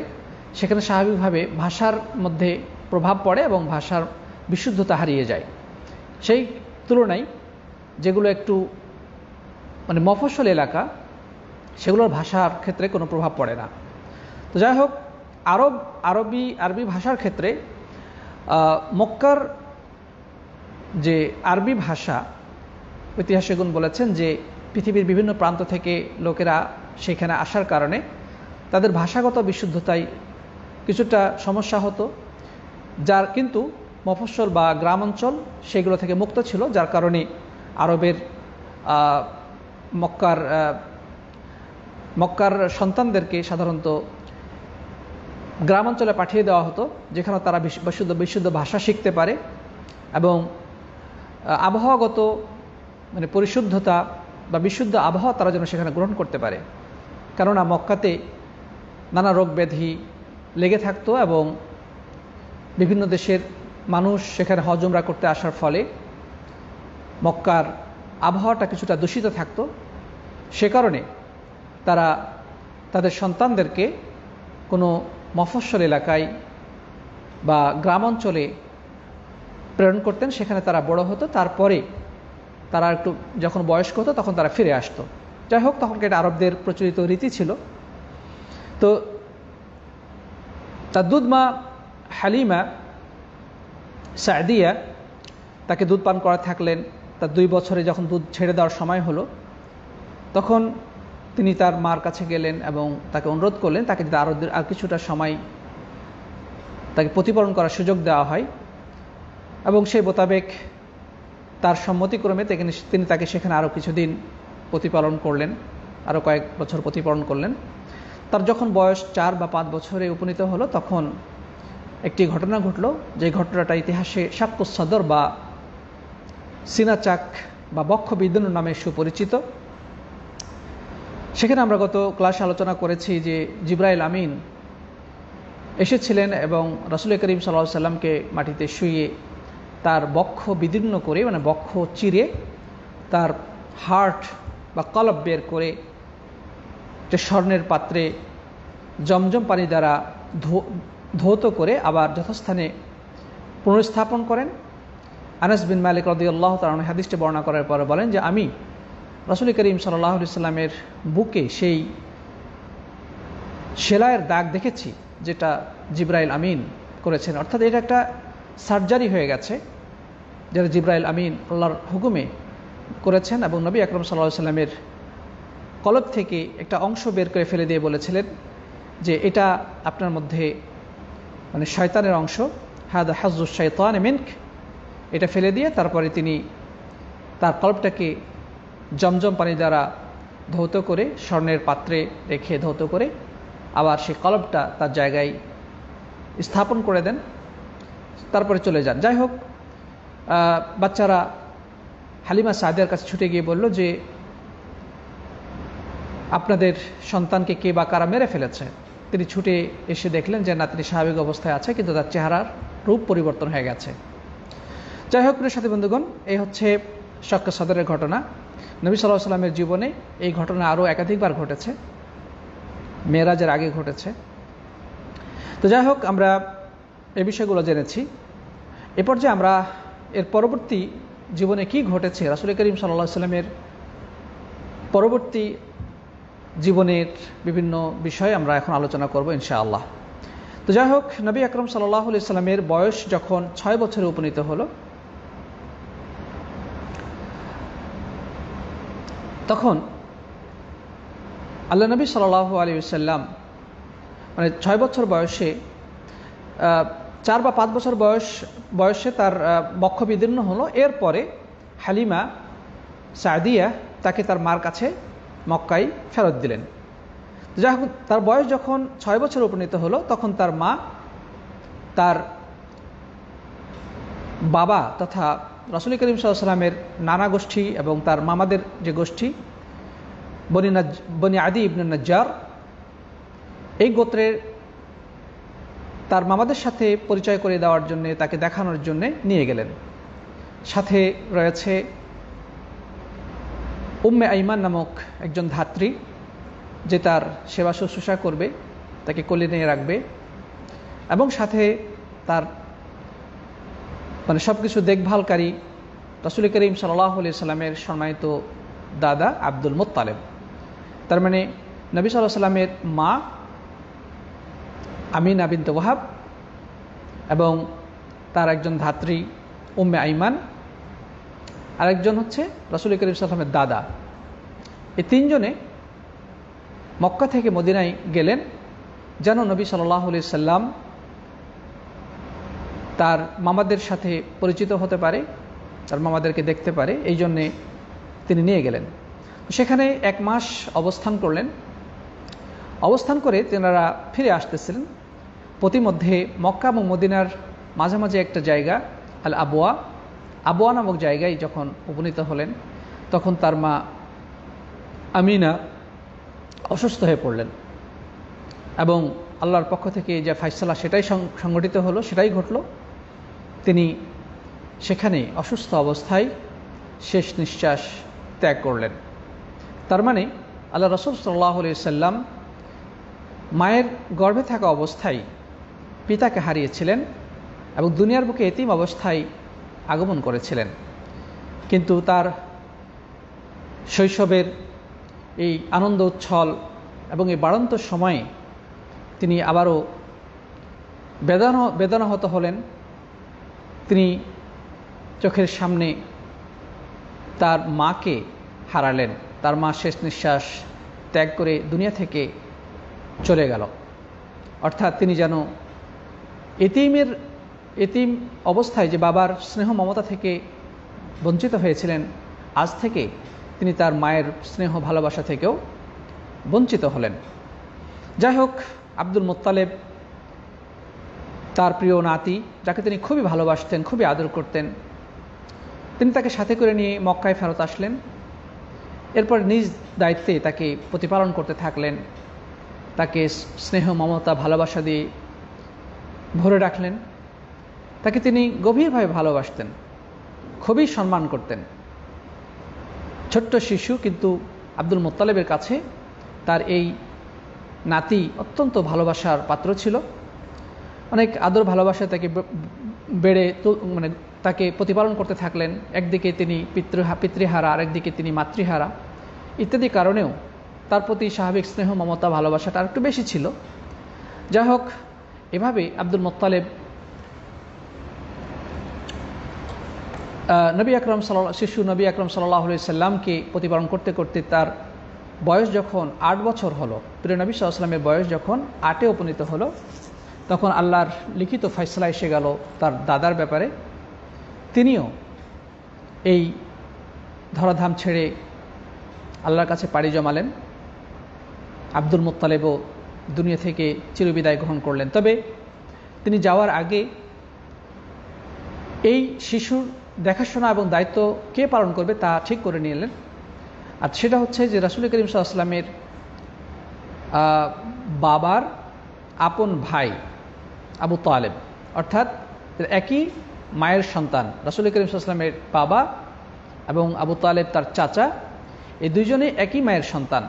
সেখানে স্বাভাবিকভাবে ভাষার মধ্যে প্রভাব পড়ে এবং ভাষার বিশুদ্ধতা হারিয়ে যায়। সেই তুলনায় যেগুলো একটু মফস্বল এলাকা সেগুলোর ভাষার ক্ষেত্রে কোনো প্রভাব পড়ে না। তো যাই হোক, আরবি ভাষার ক্ষেত্রে মক্কার যে আরবি ভাষা, ঐতিহাসিকগণ বলেছেন যে পৃথিবীর বিভিন্ন প্রান্ত থেকে লোকেরা সেখানে আসার কারণে তাদের ভাষাগত বিশুদ্ধতায় কিছুটা সমস্যা হতো, যার কিন্তু মফস্বল বা গ্রাম অঞ্চল সেগুলো থেকে মুক্ত ছিল, যার কারণে আরবের মক্কার সন্তানদেরকে সাধারণত গ্রাম অঞ্চলে পাঠিয়ে দেওয়া হতো, যেখানে তারা বিশুদ্ধ ভাষা শিখতে পারে এবং আবহাওয়াগত পরিশুদ্ধতা বা বিশুদ্ধ আবহাওয়া তারা যেন সেখানে গ্রহণ করতে পারে। কেননা মক্কাতে নানা রোগ ব্যাধি লেগে থাকতো এবং বিভিন্ন দেশের মানুষ সেখানে হজ উমরা করতে আসার ফলে মক্কার আবহাওয়াটা কিছুটা দূষিত থাকতো। সে কারণে তারা তাদের সন্তানদেরকে কোনো মফস্বল এলাকায় বা গ্রাম অঞ্চলে প্রেরণ করতেন, সেখানে তারা বড় হতো, তারপরে তারা একটু যখন বয়স্ক হতো তখন তারা ফিরে আসতো। যাই হোক, তখন এটা আরবদের প্রচলিত রীতি ছিল। তো তার দুধমা হালিমা সাদিয়া তাকে দুধ পান করা থাকলেন। তার 2 বছরে যখন দুধ ছেড়ে দেওয়ার সময় হলো, তখন তিনি তার মার কাছে গেলেন এবং তাকে অনুরোধ করলেন তাকে যদি আর কিছুটা সময় তাকে প্রতিপালন করার সুযোগ দেওয়া হয়, এবং সেই মোতাবেক তার সম্মতিক্রমে তিনি তাকে সেখানে আরও কিছুদিন প্রতিপালন করলেন, আরও কয়েক বছর প্রতিপালন করলেন। তার যখন বয়স 4 বা 5 বছরে উপনীত হলো, তখন একটি ঘটনা ঘটল, যে ঘটনাটা ইতিহাসে শাক্কুস সদর বা সিনাচাক বা বক্ষ বিদুন নামে সুপরিচিত। সেখানে আমরা গত ক্লাসে আলোচনা করেছি যে জিবরাইল আমিন এসেছিলেন এবং রাসূল করিম সাল্লাল্লাহু আলাইহি সাল্লামকে মাটিতে শুইয়ে তার বক্ষ বিদীর্ণ করে, বক্ষ চিরে তার হার্ট বা কলব বের করে যে স্বর্ণের পাত্রে জমজম পানি দ্বারা ধৌত করে আবার যথাস্থানে পুনঃস্থাপন করেন। আনাস বিন মালিক রাদিয়াল্লাহু তাআলা হাদিসটি বর্ণনা করার পরে বলেন যে আমি রাসূল করিম সাল্লাল্লাহু আলাইহি সাল্লামের বুকে সেই সেলাইয়ের দাগ দেখেছি যেটা জিবরাইল আমিন করেছেন। অর্থাৎ এটা একটা সার্জারি হয়ে গেছে, যেটা জিবরাইল আমিন আল্লাহর হুকুমে করেছেন এবং নবী আকরম সাল্লাল্লাহু আলাইহি সাল্লামের কলব থেকে একটা অংশ বের করে ফেলে দিয়ে বলেছিলেন যে এটা আপনার মধ্যে মানে শয়তানের অংশ, হাদা হাজ্জুশ শাইতান মিনক, এটা ফেলে দিয়ে তারপরে তিনি তার কলবটাকে জমজম পানি দ্বারা ধৌত করে স্বর্ণের পাত্রে রেখে ধৌত করে আবার সেই কলবটা তার জায়গায় স্থাপন করে দেন, তারপরে চলে যান। যাই হোক, বাচ্চারা হালিমা সাদিয়ার কাছে ছুটে গিয়ে বলল যে আপনাদের সন্তানকে কে বা কারা মেরে ফেলেছে। তিনি ছুটে এসে দেখলেন যে না, তিনি স্বাভাবিক অবস্থায় আছে, কিন্তু তার চেহারার রূপ পরিবর্তন হয়ে গেছে। যাই হোক প্রিয় সাথী বন্ধুগণ, এই হচ্ছে শক্কা সদরের ঘটনা। নবী সাল্লাল্লাহু আলাইহি ওয়াসাল্লামের জীবনে এই ঘটনা আরও একাধিকবার ঘটেছে, মেরাজের আগে ঘটেছে। তো যাই হোক, আমরা এই বিষয়গুলো জেনেছি। এ পর্যায়ে আমরা এর পরবর্তী জীবনে কি ঘটেছে, রাসূল করিম সাল্লাল্লাহু আলাইহি ওয়াসাল্লামের পরবর্তী জীবনের বিভিন্ন বিষয় আমরা এখন আলোচনা করব ইনশাআল্লাহ। তো যাই হোক, নবী আকরম সাল্লাল্লাহু আলাইহি ওয়াসাল্লামের বয়স যখন 6 বছরে উপনীত হলো, তখন আল্লাহ নবী সাল্লাল্লাহু আলাইহি ওয়াসাল্লাম মানে 6 বছর বয়সে 4 বা 5 বছর বয়সে তার বক্ষ বিদীর্ণ হলো। এরপরে হালিমা সাদিয়া তাকে তার মার কাছে মক্কায় ফেরত দিলেন। যাই হোক, তার বয়স যখন 6 বছর উপনীত হলো, তখন তার মা তার বাবা তথা রাসূল করিম সাল্লাল্লাহু আলাইহি ওয়াসাল্লামের নানা গোষ্ঠী এবং তার মামাদের যে গোষ্ঠী বনি আদি ইবনে নাজ্জার, এই গোত্রের তার মামাদের সাথে পরিচয় করে দেওয়ার জন্য, তাকে দেখানোর জন্য নিয়ে গেলেন। সাথে রয়েছে উম্মে আইমান নামক একজন ধাত্রী, যে তার সেবা শুশ্রূষা করবে, তাকে কোলে নিয়ে রাখবে, এবং সাথে তার মানে সব কিছু দেখভালকারী রাসূল করিম সাল্লাল্লাহু আলাইহি ওয়াসাল্লামের সম্মানিত দাদা আব্দুল মুত্তালিব। তার মানে নবী সাল্লাল্লাহু আলাইহি ওয়াসাল্লামের মা আমিনা বিনতে ওয়াহাব এবং তার একজন ধাত্রী উম্মে আইমান, আরেকজন হচ্ছে রাসূল করিম সাল্লাল্লাহু আলাইহি ওয়াসাল্লামের দাদা। এই তিনজনে মক্কা থেকে মদিনায় গেলেন যেন নবী সাল্লাল্লাহু আলাইহি ওয়াসাল্লাম তার মামাদের সাথে পরিচিত হতে পারে, তার মামাদেরকে দেখতে পারে, এই জন্যে তিনি নিয়ে গেলেন। সেখানে 1 মাস অবস্থান করলেন। অবস্থান করে তেনারা ফিরে আসতেছিলেন। প্রতিমধ্যে মক্কা এবং মদিনার মাঝামাঝি একটা জায়গা আল আবওয়া নামক জায়গায় যখন উপনীত হলেন, তখন তার মা আমিনা অসুস্থ হয়ে পড়লেন এবং আল্লাহর পক্ষ থেকে যে ফায়সালা সেটাই সংগঠিত হলো, সেটাই ঘটল। তিনি সেখানে অসুস্থ অবস্থায় শেষ নিঃশ্বাস ত্যাগ করলেন। তার মানে আল্লাহ রাসূল সাল্লাল্লাহু আলাইহি ওয়াসাল্লাম মায়ের গর্ভে থাকা অবস্থায় পিতাকে হারিয়েছিলেন এবং দুনিয়ার বুকে এতিম অবস্থায় আগমন করেছিলেন। কিন্তু তার শৈশবের এই আনন্দ উচ্ছল এবং এই বাড়ন্ত সময়ে তিনি আবারও বেদনাহত হলেন। তিনি চোখের সামনে তার মাকে হারালেন। তার মা শেষ নিঃশ্বাস ত্যাগ করে দুনিয়া থেকে চলে গেল। অর্থাৎ তিনি যেন এতিম অবস্থায় যে বাবার স্নেহ মমতা থেকে বঞ্চিত হয়েছিলেন, আজ থেকে তিনি তার মায়ের স্নেহ ভালোবাসা থেকেও বঞ্চিত হলেন। যাই হোক, আব্দুল মুত্তালিব তার প্রিয় নাতি, যাকে তিনি খুবই ভালোবাসতেন, খুবই আদর করতেন, তিনি তাকে সাথে করে নিয়ে মক্কায় ফেরত আসলেন। এরপর নিজ দায়িত্বে তাকে প্রতিপালন করতে থাকলেন, তাকে স্নেহ মমতা ভালোবাসা দিয়ে ভরে রাখলেন। তাকে তিনি গভীরভাবে ভালোবাসতেন, খুবই সম্মান করতেন। ছোট্ট শিশু, কিন্তু আব্দুল মুত্তালিবের কাছে তার এই নাতি অত্যন্ত ভালোবাসার পাত্র ছিল। অনেক আদর ভালোবাসায় তাকে মানে তাকে প্রতিপালন করতে থাকলেন। একদিকে তিনি পিতৃহারা, আরেকদিকে তিনি মাতৃহারা, ইত্যাদি কারণেও তার প্রতি স্বাভাবিক স্নেহ মমতা ভালোবাসাটা আর একটু বেশি ছিল। যাই হোক, এভাবে আব্দুল মুত্তালিব শিশু নবী আকরম সাল্লাল্লাহু আলাইহি সাল্লামকে প্রতিপালন করতে করতে তার বয়স যখন 8 বছর হলো, প্রিয় নবী সাল্লাল্লাহু আলাইহি ওয়াসাল্লামের বয়স যখন 8-এ উপনীত হলো, তখন আল্লাহর লিখিত ফয়সালা এসে গেল তার দাদার ব্যাপারে। তিনিও এই ধরাধাম ছেড়ে আল্লাহর কাছে পাড়ি জমালেন। আব্দুল মুত্তালিবও দুনিয়া থেকে চিরবিদায় গ্রহণ করলেন। তবে তিনি যাওয়ার আগে এই শিশুর দেখাশোনা এবং দায়িত্ব কে পালন করবে তা ঠিক করে নিলেন। আর সেটা হচ্ছে যে রাসূল করিম সাল্লাল্লাহু আলাইহি ওয়াসাল্লামের বাবার আপন ভাই আবু তালেব, অর্থাৎ একই মায়ের সন্তান রাসূল করিম সাল্লাল্লাহু আলাইহি ওয়াসাল্লামের বাবা এবং আবু তালেব তার চাচা, এই দুইজনে একই মায়ের সন্তান।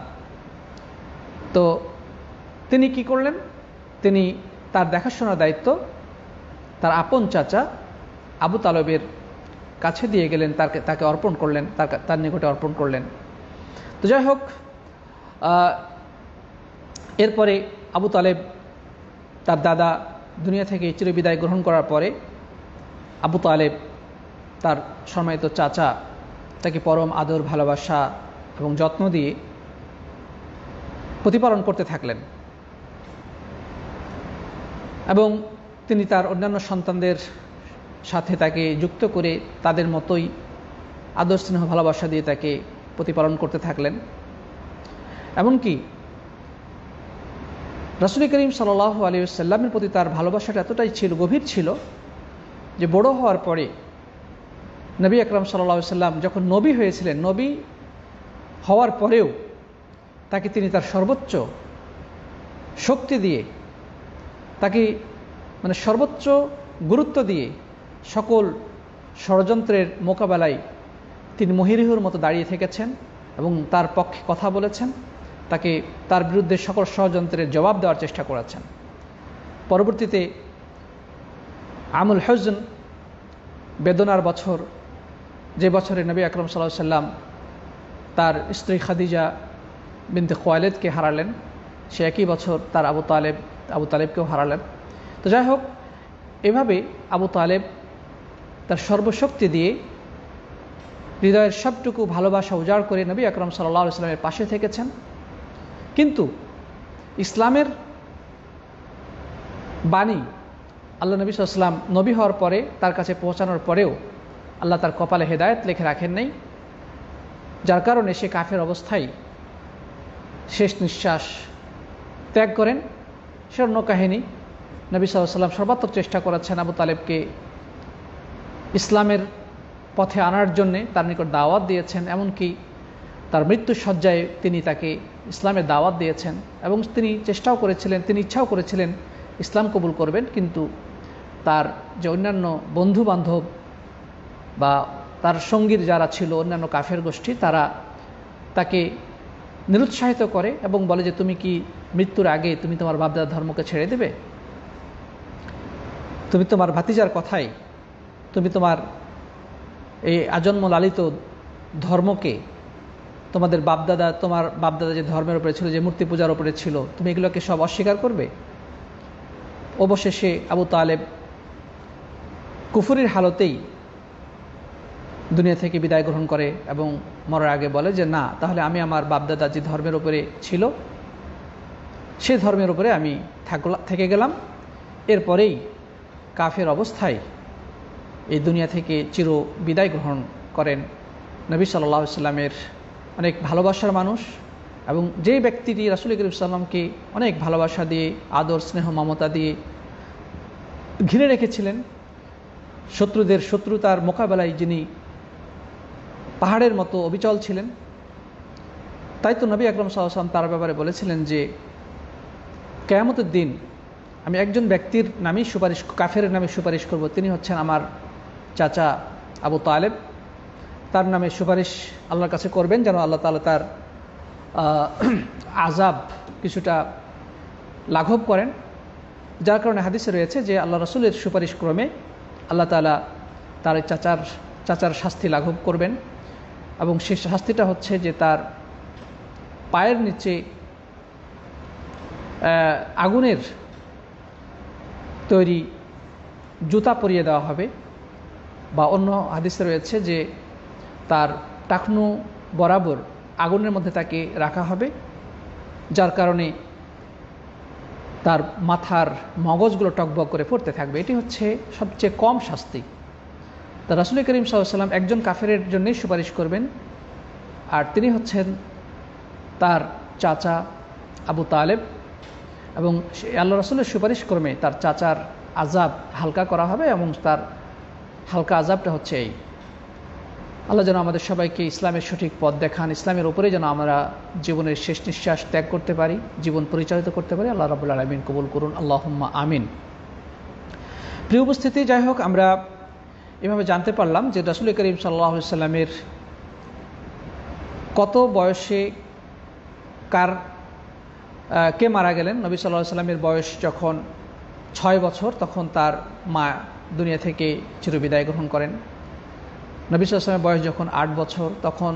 তো তিনি কি করলেন, তিনি তার দেখাশোনার দায়িত্ব তার আপন চাচা আবু তালেবের কাছে দিয়ে গেলেন, তাকে অর্পণ করলেন, তার নিকটে অর্পণ করলেন। তো যাই হোক, এরপরে আবু তালেব তার দাদা দুনিয়া থেকে চিরবিদায় গ্রহণ করার পরে আবু তালেব তার সম্মানিত চাচা তাকে পরম আদর, ভালোবাসা এবং যত্ন দিয়ে প্রতিপালন করতে থাকলেন এবং তিনি তার অন্যান্য সন্তানদের সাথে তাকে যুক্ত করে তাদের মতোই আদর, স্নেহ, ভালোবাসা দিয়ে তাকে প্রতিপালন করতে থাকলেন। এমনকি রাসূল করিম সাল্লাল্লাহু আলাইহি ওয়াসাল্লামের প্রতি তার ভালোবাসাটা এতটাই ছিল, গভীর ছিল, যে বড় হওয়ার পরে নবী আকরাম সাল্লাল্লাহু আলাইহি ওয়াসাল্লাম যখন নবী হয়েছিলেন, নবী হওয়ার পরেও তাকে তিনি তার সর্বোচ্চ শক্তি দিয়ে, তাকে সর্বোচ্চ গুরুত্ব দিয়ে সকল ষড়যন্ত্রের মোকাবেলায় তিনি মহিরুহের মতো দাঁড়িয়ে থেকেছেন এবং তার পক্ষে কথা বলেছেন, তাকে তার বিরুদ্ধে সকল ষড়যন্ত্রের জবাব দেওয়ার চেষ্টা করেছেন। পরবর্তীতে আমুল হুজন, বেদনার বছর, যে বছরে নবী আকরাম সাল্লাল্লাহু আলাইহি ওয়াসাল্লাম তার স্ত্রী খাদিজা বিনতে খুয়াইলিদকে হারালেন, সে একই বছর তার আবু তালেবকেও হারালেন। তো যাই হোক, এভাবে আবু তালেব তার সর্বশক্তি দিয়ে হৃদয়ের সবটুকু ভালোবাসা উজাড় করে নবী আকরাম সাল্লাল্লাহু আলাইহি ওয়াসাল্লামের পাশে থেকেছেন। কিন্তু ইসলামের বাণী আল্লাহ নবী সাল্লাল্লাহু আলাইহি ওয়াসাল্লাম নবী হওয়ার পরে তার কাছে পৌঁছানোর পরেও আল্লাহ তার কপালে হেদায়েত লিখে রাখেন নাই, যার কারণে সে কাফের অবস্থায় শেষ নিঃশ্বাস ত্যাগ করেন। সে অন্য কাহিনী। নবী সাল্লাল্লাহু আলাইহি ওয়াসাল্লাম সর্বাত্মক চেষ্টা করেছেন আবু তালেবকে ইসলামের পথে আনার জন্যে, তার নিকট দাওয়াত দিয়েছেন, এমনকি তার মৃত্যু শয্যায় তিনি তাকে ইসলামের দাওয়াত দিয়েছেন এবং তিনি চেষ্টাও করেছিলেন, তিনি ইচ্ছাও করেছিলেন ইসলাম কবুল করবেন। কিন্তু তার যে অন্যান্য বন্ধু বান্ধব বা তার সঙ্গীর যারা ছিল অন্যান্য কাফের গোষ্ঠী, তারা তাকে নিরুৎসাহিত করে এবং বলে যে তুমি কি মৃত্যুর আগে তুমি তোমার বাপদাদার ধর্মকে ছেড়ে দেবে? তুমি তোমার ভাতিজার কথাই, তুমি তোমার এই আজন্ম লালিত ধর্মকে, তোমার বাপদাদা যে ধর্মের উপরে ছিল, যে মূর্তি পূজার উপরে ছিল, তুমি এগুলোকে সব অস্বীকার করবে? অবশেষে আবু তালেব কুফরির হালতেই দুনিয়া থেকে বিদায় গ্রহণ করে এবং মরার আগে বলে যে না, তাহলে আমি আমার বাপদাদা যে ধর্মের উপরে ছিল সেই ধর্মের উপরে আমি থেকে গেলাম। এরপরেই কাফের অবস্থায় এই দুনিয়া থেকে চির বিদায় গ্রহণ করেন নবী সাল্লাল্লাহু আলাইহি ওয়াসাল্লামের অনেক ভালোবাসার মানুষ এবং যেই ব্যক্তিটি রাসূল করিম সাল্লাল্লাহু আলাইহি ওয়াসাল্লামকে অনেক ভালোবাসা দিয়ে, আদর, স্নেহ, মমতা দিয়ে ঘিরে রেখেছিলেন, শত্রুদের শত্রুতার মোকাবেলায় যিনি পাহাড়ের মতো অবিচল ছিলেন। তাই তো নবী আকরাম সাল্লাল্লাহু আলাইহি ওয়াসাল্লাম তার ব্যাপারে বলেছিলেন যে কিয়ামতের দিন আমি একজন ব্যক্তির নামেই কাফের নামে সুপারিশ করব, তিনি হচ্ছেন আমার চাচা আবু তালেব। তার নামে সুপারিশ আল্লাহর কাছে করবেন যেন আল্লাহ তাআলা তার আযাব কিছুটা লাঘব করেন, যার কারণে হাদিসে রয়েছে যে আল্লাহ রাসূলের সুপারিশ ক্রমে আল্লাহ তাআলা তার চাচার শাস্তি লাঘব করবেন এবং সেই শাস্তিটা হচ্ছে যে তার পায়ের নিচে আগুনের তৈরি জুতা পরিয়ে দেওয়া হবে, বা অন্য হাদিসে রয়েছে যে তার টাকনু বরাবর আগুনের মধ্যে তাকে রাখা হবে, যার কারণে তার মাথার মগজগুলো টকবক করে পড়তে থাকবে। এটি হচ্ছে সবচেয়ে কম শাস্তি। তা রাসূল করিম সাল্লাল্লাহু আলাইহি ওয়াসাল্লাম একজন কাফেরের জন্যই সুপারিশ করবেন, আর তিনি হচ্ছেন তার চাচা আবু তালেব, এবং আল্লাহ রাসূলের সুপারিশ ক্রমে তার চাচার আযাব হালকা করা হবে, এবং তার হালকা আযাবটা হচ্ছে এই। আল্লাহ যেন আমাদের সবাইকে ইসলামের সঠিক পথ দেখান, ইসলামের উপরে যেন আমরা জীবনের শেষ নিঃশ্বাস ত্যাগ করতে পারি, জীবন পরিচালিত করতে পারি। আল্লাহ রাব্বুল আলামিন কবুল করুন, আল্লাহুম্মা আমিন। প্রিয় উপস্থিতি, যাই হোক, আমরা এভাবে জানতে পারলাম যে রাসূল করিম সাল্লাল্লাহু আলাইহি ওয়াসাল্লামের কত বয়সে কে মারা গেলেন। নবী সাল্লাল্লাহু আলাইহি ওয়াসাল্লামের বয়স যখন 6 বছর, তখন তার মা দুনিয়া থেকে চিরবিদায় গ্রহণ করেন। নবী সাল্লাল্লাহু আলাইহি ওয়াসাল্লামের বয়স যখন 8 বছর, তখন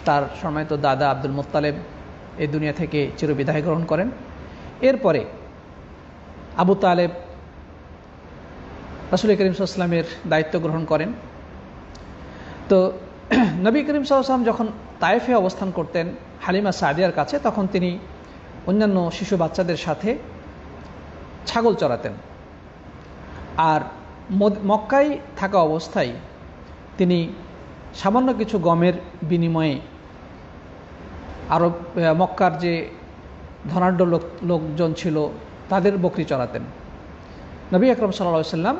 তার সম্মানিত দাদা আব্দুল মুত্তালিব এই দুনিয়া থেকে চিরবিদায় গ্রহণ করেন। এরপরে আবু তালেব রাসূল করিম সাল্লাল্লাহু আলাইহি ওয়াসাল্লামের দায়িত্ব গ্রহণ করেন। তো নবী করিম সাল্লাল্লাহু আলাইহি ওয়াসাল্লাম যখন তায়েফে অবস্থান করতেন হালিমা সাদিয়ার কাছে, তখন তিনি অন্যান্য শিশু বাচ্চাদের সাথে ছাগল চড়াতেন। আর মক্কায় থাকা অবস্থায় তিনি সামান্য কিছু গমের বিনিময়ে আরব মক্কার যে ধনাঢ্য লোকজন ছিল তাদের বকরি চড়াতেন। নবী আকরাম সাল্লাল্লাহু আলাইহি ওয়াসাল্লাম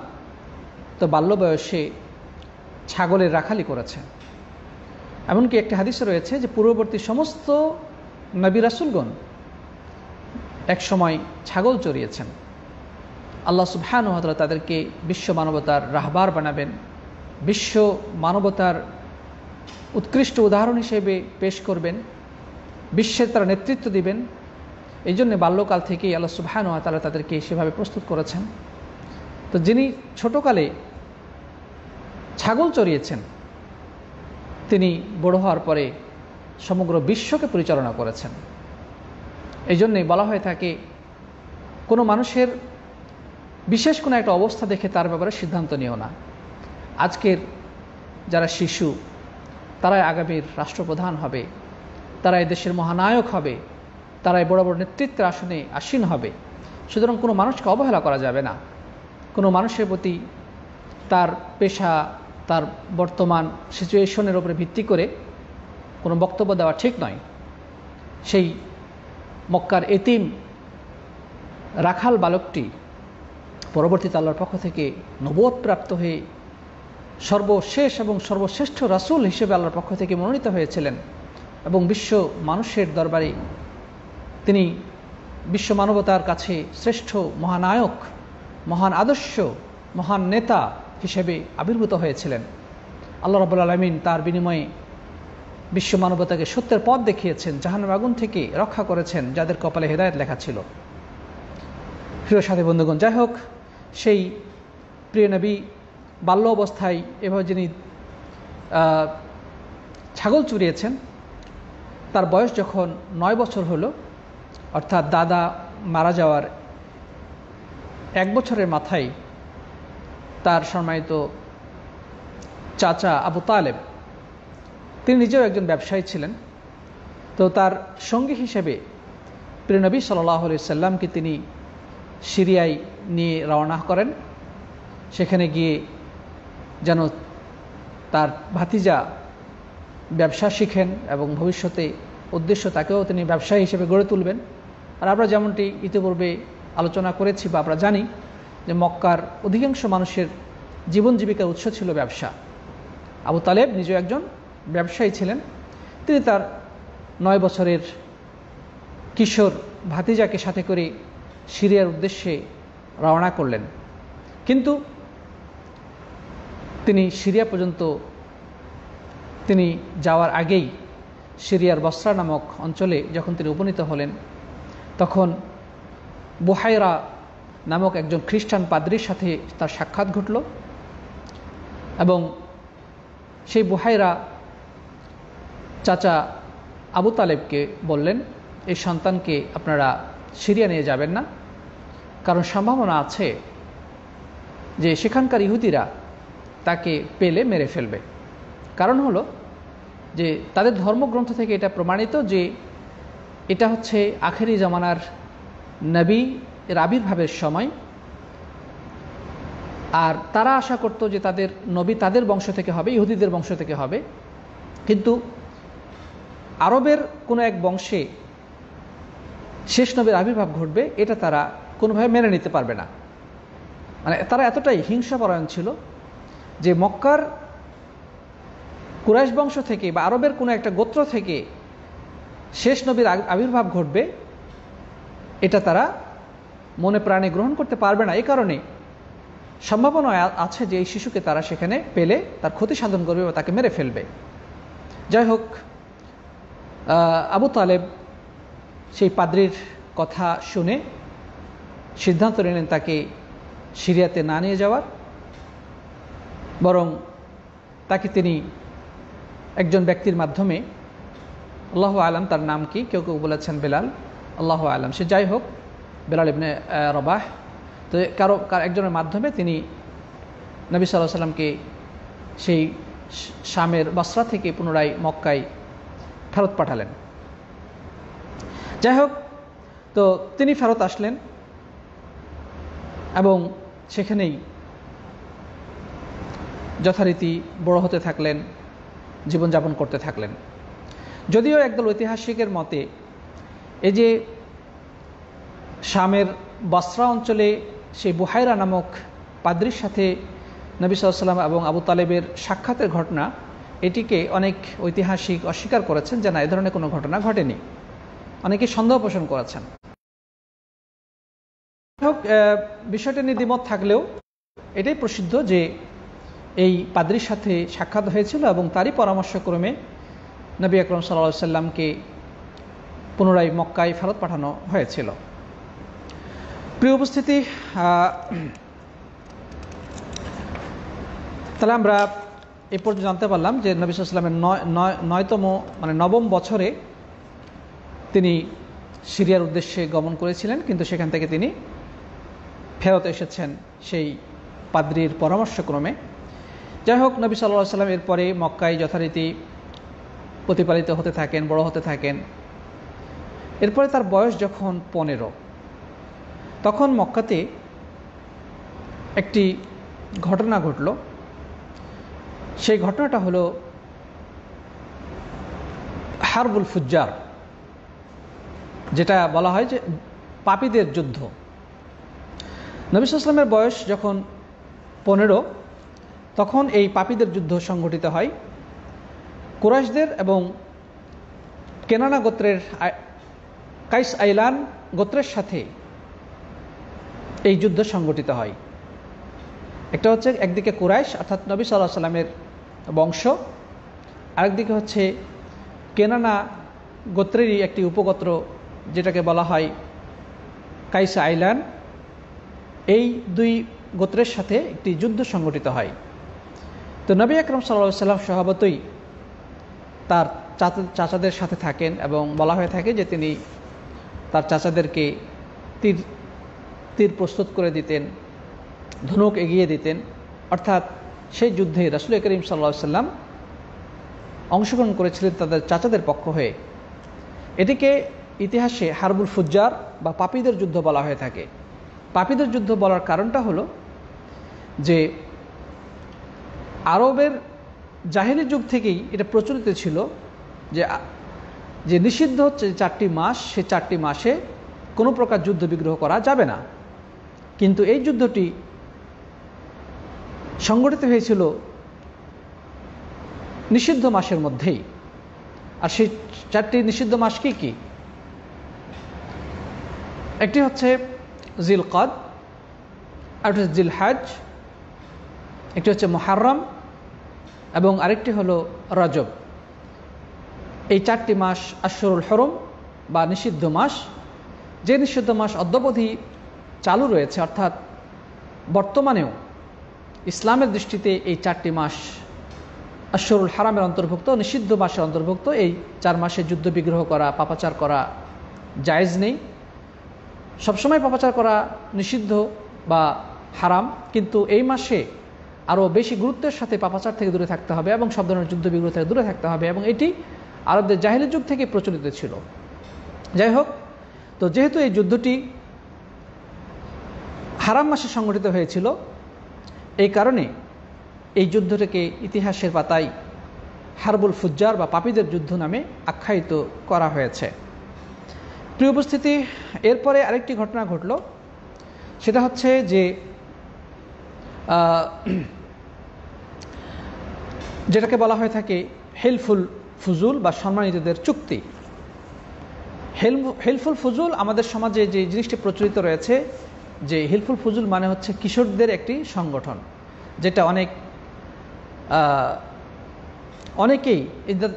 তো বাল্য বয়সে ছাগলের রাখালি করেছেন। এমনকি একটা হাদিসে রয়েছে যে পূর্ববর্তী সমস্ত নবী রাসূলগণ এক সময় ছাগল চড়িয়েছেন। আল্লাহ সুবহানাহু ওয়া তাআলা তাদেরকে বিশ্ব মানবতার রাহবার বানাবেন, বিশ্ব মানবতার উৎকৃষ্ট উদাহরণ হিসেবে পেশ করবেন, বিশ্বের তারা নেতৃত্ব দিবেন। এই জন্যে বাল্যকাল থেকেই আল্লাহ সুবহানাহু ওয়া তাআলা তাদেরকে সেভাবে প্রস্তুত করেছেন। তো যিনি ছোটকালে ছাগল চড়িয়েছেন, তিনি বড় হওয়ার পরে সমগ্র বিশ্বকে পরিচালনা করেছেন। এই জন্যে বলা হয়ে থাকে, কোনো মানুষের বিশেষ কোনো একটা অবস্থা দেখে তার ব্যাপারে সিদ্ধান্ত নিও না। আজকের যারা শিশু, তারাই আগামীর রাষ্ট্রপ্রধান হবে, তারাই দেশের মহানায়ক হবে, তারাই বড় বড় নেতৃত্বের আসনে আসীন হবে। সুতরাং কোনো মানুষকে অবহেলা করা যাবে না। কোনো মানুষের প্রতি তার পেশা, তার বর্তমান সিচুয়েশনের উপরে ভিত্তি করে কোনো বক্তব্য দেওয়া ঠিক নয়। সেই মক্কার এতিম রাখাল বালকটি পরবর্তীতে আল্লাহর পক্ষ থেকে নবুয়ত প্রাপ্ত হয়ে সর্বশেষ এবং সর্বশ্রেষ্ঠ রাসূল হিসেবে আল্লাহর পক্ষ থেকে মনোনীত হয়েছিলেন, এবং বিশ্ব মানুষের দরবারে তিনি বিশ্ব মানবতার কাছে শ্রেষ্ঠ মহানায়ক, মহান আদর্শ, মহান নেতা হিসেবে আবির্ভূত হয়েছিলেন। আল্লাহ রাব্বুল আলামিন তার বিনিময়ে বিশ্ব মানবতাকে সত্যের পথ দেখিয়েছেন, জাহান্নামের আগুন থেকে রক্ষা করেছেন যাদের কপালে হেদায়েত লেখা ছিল। প্রিয় সাথী বন্ধুগণ, যাই হোক, সেই প্রিয় নবী বাল্য অবস্থায় এভাবে যিনি ছাগল চড়িয়েছেন, তার বয়স যখন 9 বছর হলো, অর্থাৎ দাদা মারা যাওয়ার 1 বছরের মাথায় তার সম্মানিত চাচা আবু তালেব, তিনি নিজেও একজন ব্যবসায়ী ছিলেন। তো তার সঙ্গী হিসেবে প্রিয় নবী সাল্লাল্লাহু আলাইহি সাল্লামকে তিনি সিরিয়ায় নিয়ে রওনা করেন। সেখানে গিয়ে যেন তার ভাতিজা ব্যবসা শিখেন এবং ভবিষ্যতে উদ্দেশ্য তাকেও তিনি ব্যবসায়ী হিসেবে গড়ে তুলবেন। আর আমরা যেমনটি ইতিপূর্বে আলোচনা করেছি বা আমরা জানি যে মক্কার অধিকাংশ মানুষের জীবন জীবিকার উৎস ছিল ব্যবসা। আবু তালেব নিজেও একজন ব্যবসায়ী ছিলেন। তিনি তার 9 বছরের কিশোর ভাতিজাকে সাথে করে সিরিয়ার উদ্দেশ্যে রওনা করলেন। কিন্তু তিনি সিরিয়া পর্যন্ত তিনি যাওয়ার আগেই সিরিয়ার বসরা নামক অঞ্চলে যখন তিনি উপনীত হলেন, তখন বুহাইরা নামক একজন খ্রিস্টান পাদ্রীর সাথে তার সাক্ষাৎ ঘটল, এবং সেই বুহাইরা চাচা আবু তালেবকে বললেন, এই সন্তানকে আপনারা সিরিয়া নিয়ে যাবেন না, কারণ সম্ভাবনা আছে যে সেখানকার ইহুদিরা তাকে পেলে মেরে ফেলবে। কারণ হলো যে তাদের ধর্মগ্রন্থ থেকে এটা প্রমাণিত যে এটা হচ্ছে আখেরি জামানার নবী এর আবির্ভাবের সময়। আর তারা আশা করত যে তাদের নবী তাদের বংশ থেকে হবে, ইহুদিদের বংশ থেকে হবে। কিন্তু আরবের কোনো এক বংশে শেষ নবীর আবির্ভাব ঘটবে এটা তারা কোনোভাবে মেনে নিতে পারবে না। মানে তারা এতটাই হিংসাপরায়ণ ছিল যে মক্কার কুরাইশ বংশ থেকে বা আরবের কোনো একটা গোত্র থেকে শেষ নবীর আবির্ভাব ঘটবে এটা তারা মনে প্রাণে গ্রহণ করতে পারবে না। এই কারণে সম্ভাবনা আছে যে এই শিশুকে তারা সেখানে পেলে তার ক্ষতি সাধন করবে বা তাকে মেরে ফেলবে। যাই হোক, আবু তালেব সেই পাদ্রীর কথা শুনে সিদ্ধান্ত নিলেন তাকে সিরিয়াতে না নিয়ে যাওয়ার, বরং তাকে তিনি একজন ব্যক্তির মাধ্যমে, আল্লাহু আলাম তার নাম কি, কেউ কেউ বলেছেন বেলাল, আল্লাহু আলাম, সে যাই হোক, বেলাল ইবনে রবাহ, তো কারো একজনের মাধ্যমে তিনি নবী সাল্লাল্লাহু আলাইহি সাল্লামকে সেই শামের বসরা থেকে পুনরায় মক্কায় ফেরত পাঠালেন। যাই হোক, তো তিনি ফেরত আসলেন এবং সেখানেই যথারীতি বড় হতে থাকলেন, জীবনযাপন করতে থাকলেন। যদিও একদল ঐতিহাসিকের মতে এই যে শামের বসরা অঞ্চলে সেই বুহাইরা নামক পাদ্রীর সাথে নবী সাল্লাল্লাহু আলাইহি ওয়াসাল্লাম এবং আবু তালেবের সাক্ষাতের ঘটনা, এটিকে অনেক ঐতিহাসিক অস্বীকার করেছেন যে না, এ ধরনের কোনো ঘটনা ঘটেনি। অনেকে সন্দেহ পোষণ করেছেন। বিষয়টা নিয়ে দ্বিমত থাকলেও এটাই প্রসিদ্ধ যে এই পাদ্রীর সাথে সাক্ষাৎ হয়েছিল এবং তারই পরামর্শক্রমে নবী আকরাম সাল্লাল্লাহু আলাইহি সাল্লামকে পুনরায় মক্কায় ফেরত পাঠানো হয়েছিল। প্রিয় উপস্থিতি, তাহলে আমরা এ পর্যন্ত জানতে পারলাম যে নবী সাল্লাল্লাহু আলাইহি সাল্লামের নবম বছরে তিনি সিরিয়ার উদ্দেশ্যে গমন করেছিলেন, কিন্তু সেখান থেকে তিনি ফেরত এসেছেন সেই পাদ্রীর পরামর্শক্রমে। যাই হোক, নবী সাল্লাল্লাহু আলাইহি সাল্লাম এরপরে মক্কায় যথারীতি প্রতিপালিত হতে থাকেন, বড় হতে থাকেন। এরপরে তার বয়স যখন 15, তখন মক্কাতে একটি ঘটনা ঘটল। সেই ঘটনাটা হলো হারবুল ফুজ্জার, যেটা বলা হয় যে পাপীদের যুদ্ধ। নবী সাল্লাল্লাহু আলাইহি ওয়াসাল্লামের বয়স যখন 15, তখন এই পাপীদের যুদ্ধ সংঘটিত হয়। কুরাইশদের এবং কেনানা গোত্রের কাইস আইলান গোত্রের সাথে এই যুদ্ধ সংঘটিত হয়। একটা হচ্ছে একদিকে কুরাইশ অর্থাৎ নবী সাল্লাল্লাহু আলাইহি ওয়াসাল্লামের বংশ, আরেকদিকে হচ্ছে কেনানা গোত্রেরই একটি উপগোত্র যেটাকে বলা হয় কাইস আইলান। এই দুই গোত্রের সাথে একটি যুদ্ধ সংঘটিত হয়। তো নবী আকরাম সাল্লাল্লাহু আলাইহি ওয়াসাল্লাম স্বভাবতই তার চাচাদের সাথে থাকেন এবং বলা হয়ে থাকে যে তিনি তার চাচাদেরকে তীর প্রস্তুত করে দিতেন, ধনুক এগিয়ে দিতেন। অর্থাৎ সেই যুদ্ধে রাসূল করিম সাল্লাল্লাহু আলাইহি ওয়াসাল্লাম অংশগ্রহণ করেছিলেন তাদের চাচাদের পক্ষ হয়ে। এটিকে ইতিহাসে হারবুল ফুজ্জার বা পাপীদের যুদ্ধ বলা হয়ে থাকে। পাপীদের যুদ্ধ বলার কারণটা হলো যে আরবের জাহেলি যুগ থেকেই এটা প্রচলিত ছিল যে নিষিদ্ধ হচ্ছে 4টি মাস, সে 4টি মাসে কোনো প্রকার যুদ্ধ বিগ্রহ করা যাবে না। কিন্তু এই যুদ্ধটি সংগঠিত হয়েছিল নিষিদ্ধ মাসের মধ্যেই। আর সেই 4টি নিষিদ্ধ মাস কি কি? একটি হচ্ছে জিলকদ, আরেকটি হচ্ছে জিলহজ, একটি হচ্ছে মুহররম এবং আরেকটি হলো রজব। এই 4টি মাস আশহুরুল হুরুম বা নিষিদ্ধ মাস। যে নিষিদ্ধ মাস অদ্যাবধি চালু রয়েছে, অর্থাৎ বর্তমানেও ইসলামের দৃষ্টিতে এই 4টি মাস আশহুরুল হারামের অন্তর্ভুক্ত, নিষিদ্ধ মাসের অন্তর্ভুক্ত। এই 4 মাসে যুদ্ধ বিগ্রহ করা, পাপাচার করা জায়েজ নেই। সবসময় পাপাচার করা নিষিদ্ধ বা হারাম, কিন্তু এই মাসে আরও বেশি গুরুত্বের সাথে পাপাচার থেকে দূরে থাকতে হবে এবং সব ধরনের যুদ্ধ বিগ্রহ থেকে দূরে থাকতে হবে, এবং এটি আরবদের জাহিলি যুগ থেকে প্রচলিত ছিল। যাই হোক, তো যেহেতু এই যুদ্ধটি হারাম মাসে সংগঠিত হয়েছিল, এই কারণে এই যুদ্ধটিকে ইতিহাসের পাতায় হারবুল ফুজ্জার বা পাপীদের যুদ্ধ নামে আখ্যায়িত করা হয়েছে। প্রিয় উপস্থিতি, এরপরে আরেকটি ঘটনা ঘটল, সেটা হচ্ছে যে যেটাকে বলা হয়ে থাকে হেলফুল ফুজুল বা সম্মানিতদের চুক্তি। হেলফুল ফুজুল আমাদের সমাজে যে জিনিসটি প্রচলিত রয়েছে, যে হেলফুল ফুজুল মানে হচ্ছে কিশোরদের একটি সংগঠন, যেটা অনেকেই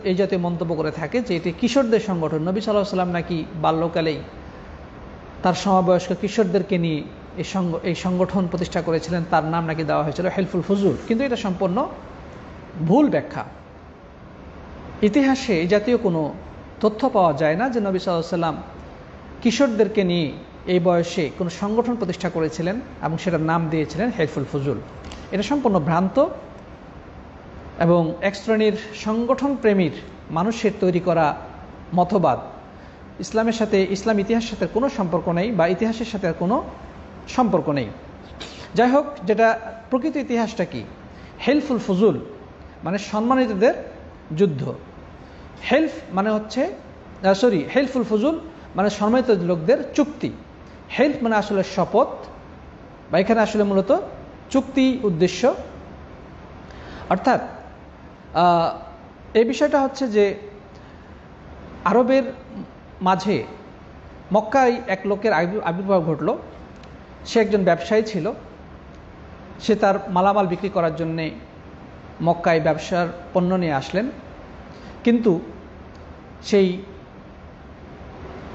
এই জাতীয় মন্তব্য করে থাকে যে এটি কিশোরদের সংগঠন। নবী সাল্লাল্লাহু আলাইহি ওয়াসাল্লাম নাকি বাল্যকালেই তার সমবয়স্ক কিশোরদেরকে নিয়ে এই সংগঠন প্রতিষ্ঠা করেছিলেন, তার নাম নাকি দেওয়া হয়েছিল হেলফুল ফুজুল। কিন্তু এটা সম্পূর্ণ ভুল ব্যাখ্যা। ইতিহাসে এই জাতীয় কোনো তথ্য পাওয়া যায় না যে নবী সাল্লাল্লাহু আলাইহি ওয়াসাল্লাম কিশোরদেরকে নিয়ে এই বয়সে কোনো সংগঠন প্রতিষ্ঠা করেছিলেন এবং সেটার নাম দিয়েছিলেন হেলফুল ফুজুল। এটা সম্পূর্ণ ভ্রান্ত এবং এক শ্রেণীর সংগঠন প্রেমীর মানুষের তৈরি করা মতবাদ। ইসলামের সাথে, ইসলাম ইতিহাসের সাথে কোনো সম্পর্ক নেই বা ইতিহাসের সাথে কোনো সম্পর্ক নেই। যাই হোক, যেটা প্রকৃত ইতিহাসটা কি, হেলফুল ফুজুল মানে সম্মানিতদের যুদ্ধ। হেলফুল ফুজুল মানে সম্মানিত লোকদের চুক্তি। হেলফ মানে আসলে শপথ, বা এখানে আসলে মূলত চুক্তি উদ্দেশ্য। অর্থাৎ এই বিষয়টা হচ্ছে যে আরবের মাঝে মক্কায় এক লোকের আবির্ভাব ঘটল। সে একজন ব্যবসায়ী ছিল। সে তার মালামাল বিক্রি করার জন্যে মক্কায় ব্যবসার পণ্য নিয়ে আসলেন, কিন্তু সেই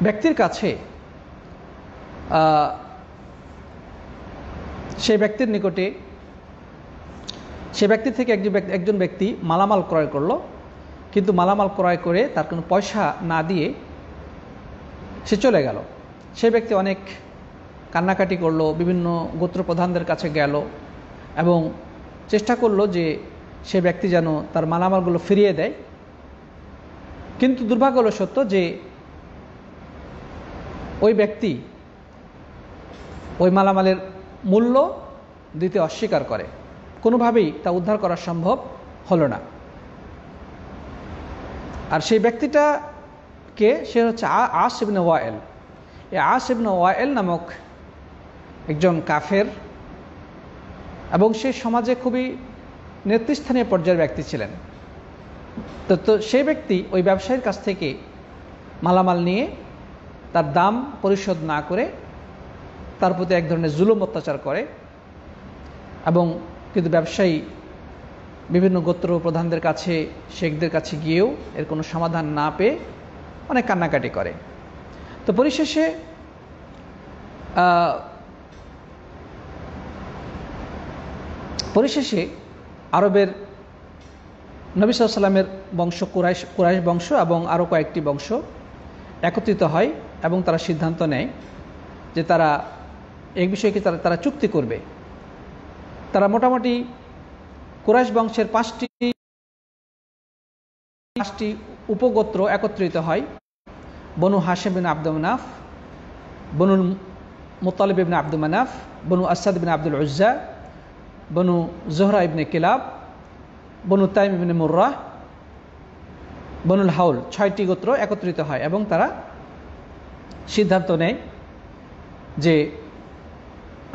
ব্যক্তির কাছে সেই ব্যক্তির নিকটে সে ব্যক্তি থেকে একজন ব্যক্তি মালামাল ক্রয় করলো, কিন্তু মালামাল ক্রয় করে তার কোনো পয়সা না দিয়ে সে চলে গেল। সেই ব্যক্তি অনেক কান্নাকাটি করলো, বিভিন্ন গোত্র প্রধানদের কাছে গেল এবং চেষ্টা করলো যে সে ব্যক্তি যেন তার মালামালগুলো ফিরিয়ে দেয়। কিন্তু দুর্ভাগ্য হলো সত্য যে ওই ব্যক্তি ওই মালামালের মূল্য দিতে অস্বীকার করে। কোনোভাবেই তা উদ্ধার করা সম্ভব হলো না। আর সেই ব্যক্তিটাকে সে হচ্ছে আস ইবনে ওয়াইল। এই আস ইবনে ওয়াইল নামক একজন কাফের, এবং সে সমাজে খুবই নেতৃস্থানীয় পর্যায়ের ব্যক্তি ছিলেন। তো সেই ব্যক্তি ওই ব্যবসায়ীর কাছ থেকে মালামাল নিয়ে তার দাম পরিশোধ না করে তার প্রতি এক ধরনের জুলুম অত্যাচার করে, এবং কিন্তু ব্যবসায়ী বিভিন্ন গোত্র প্রধানদের কাছে, শেখদের কাছে গিয়েও এর কোনো সমাধান না পেয়ে অনেক কান্নাকাটি করে। তো পরিশেষে আরবের নবী সাল্লাল্লাহু আলাইহি ওয়াসাল্লামের বংশ কুরাইশ বংশ এবং আরও কয়েকটি বংশ একত্রিত হয় এবং তারা সিদ্ধান্ত নেয় যে তারা এই বিষয়কে তারা চুক্তি করবে। তারা মোটামুটি কুরাইশ বংশের পাঁচটি উপগোত্র একত্রিত হয়। বনু হাশিম বিন আব্দুল মানাফ, বনু মুত্তালিব ইবনে আব্দুল মানাফ, বনু আসাদ বিন আব্দুল উজ্জা, বনু জোহরা ইবনে কিলাব, বনু তাইম ইবনে মুররাহ, বনুল হাউল, 6টি গোত্র একত্রিত হয় এবং তারা সিদ্ধান্ত নেয় যে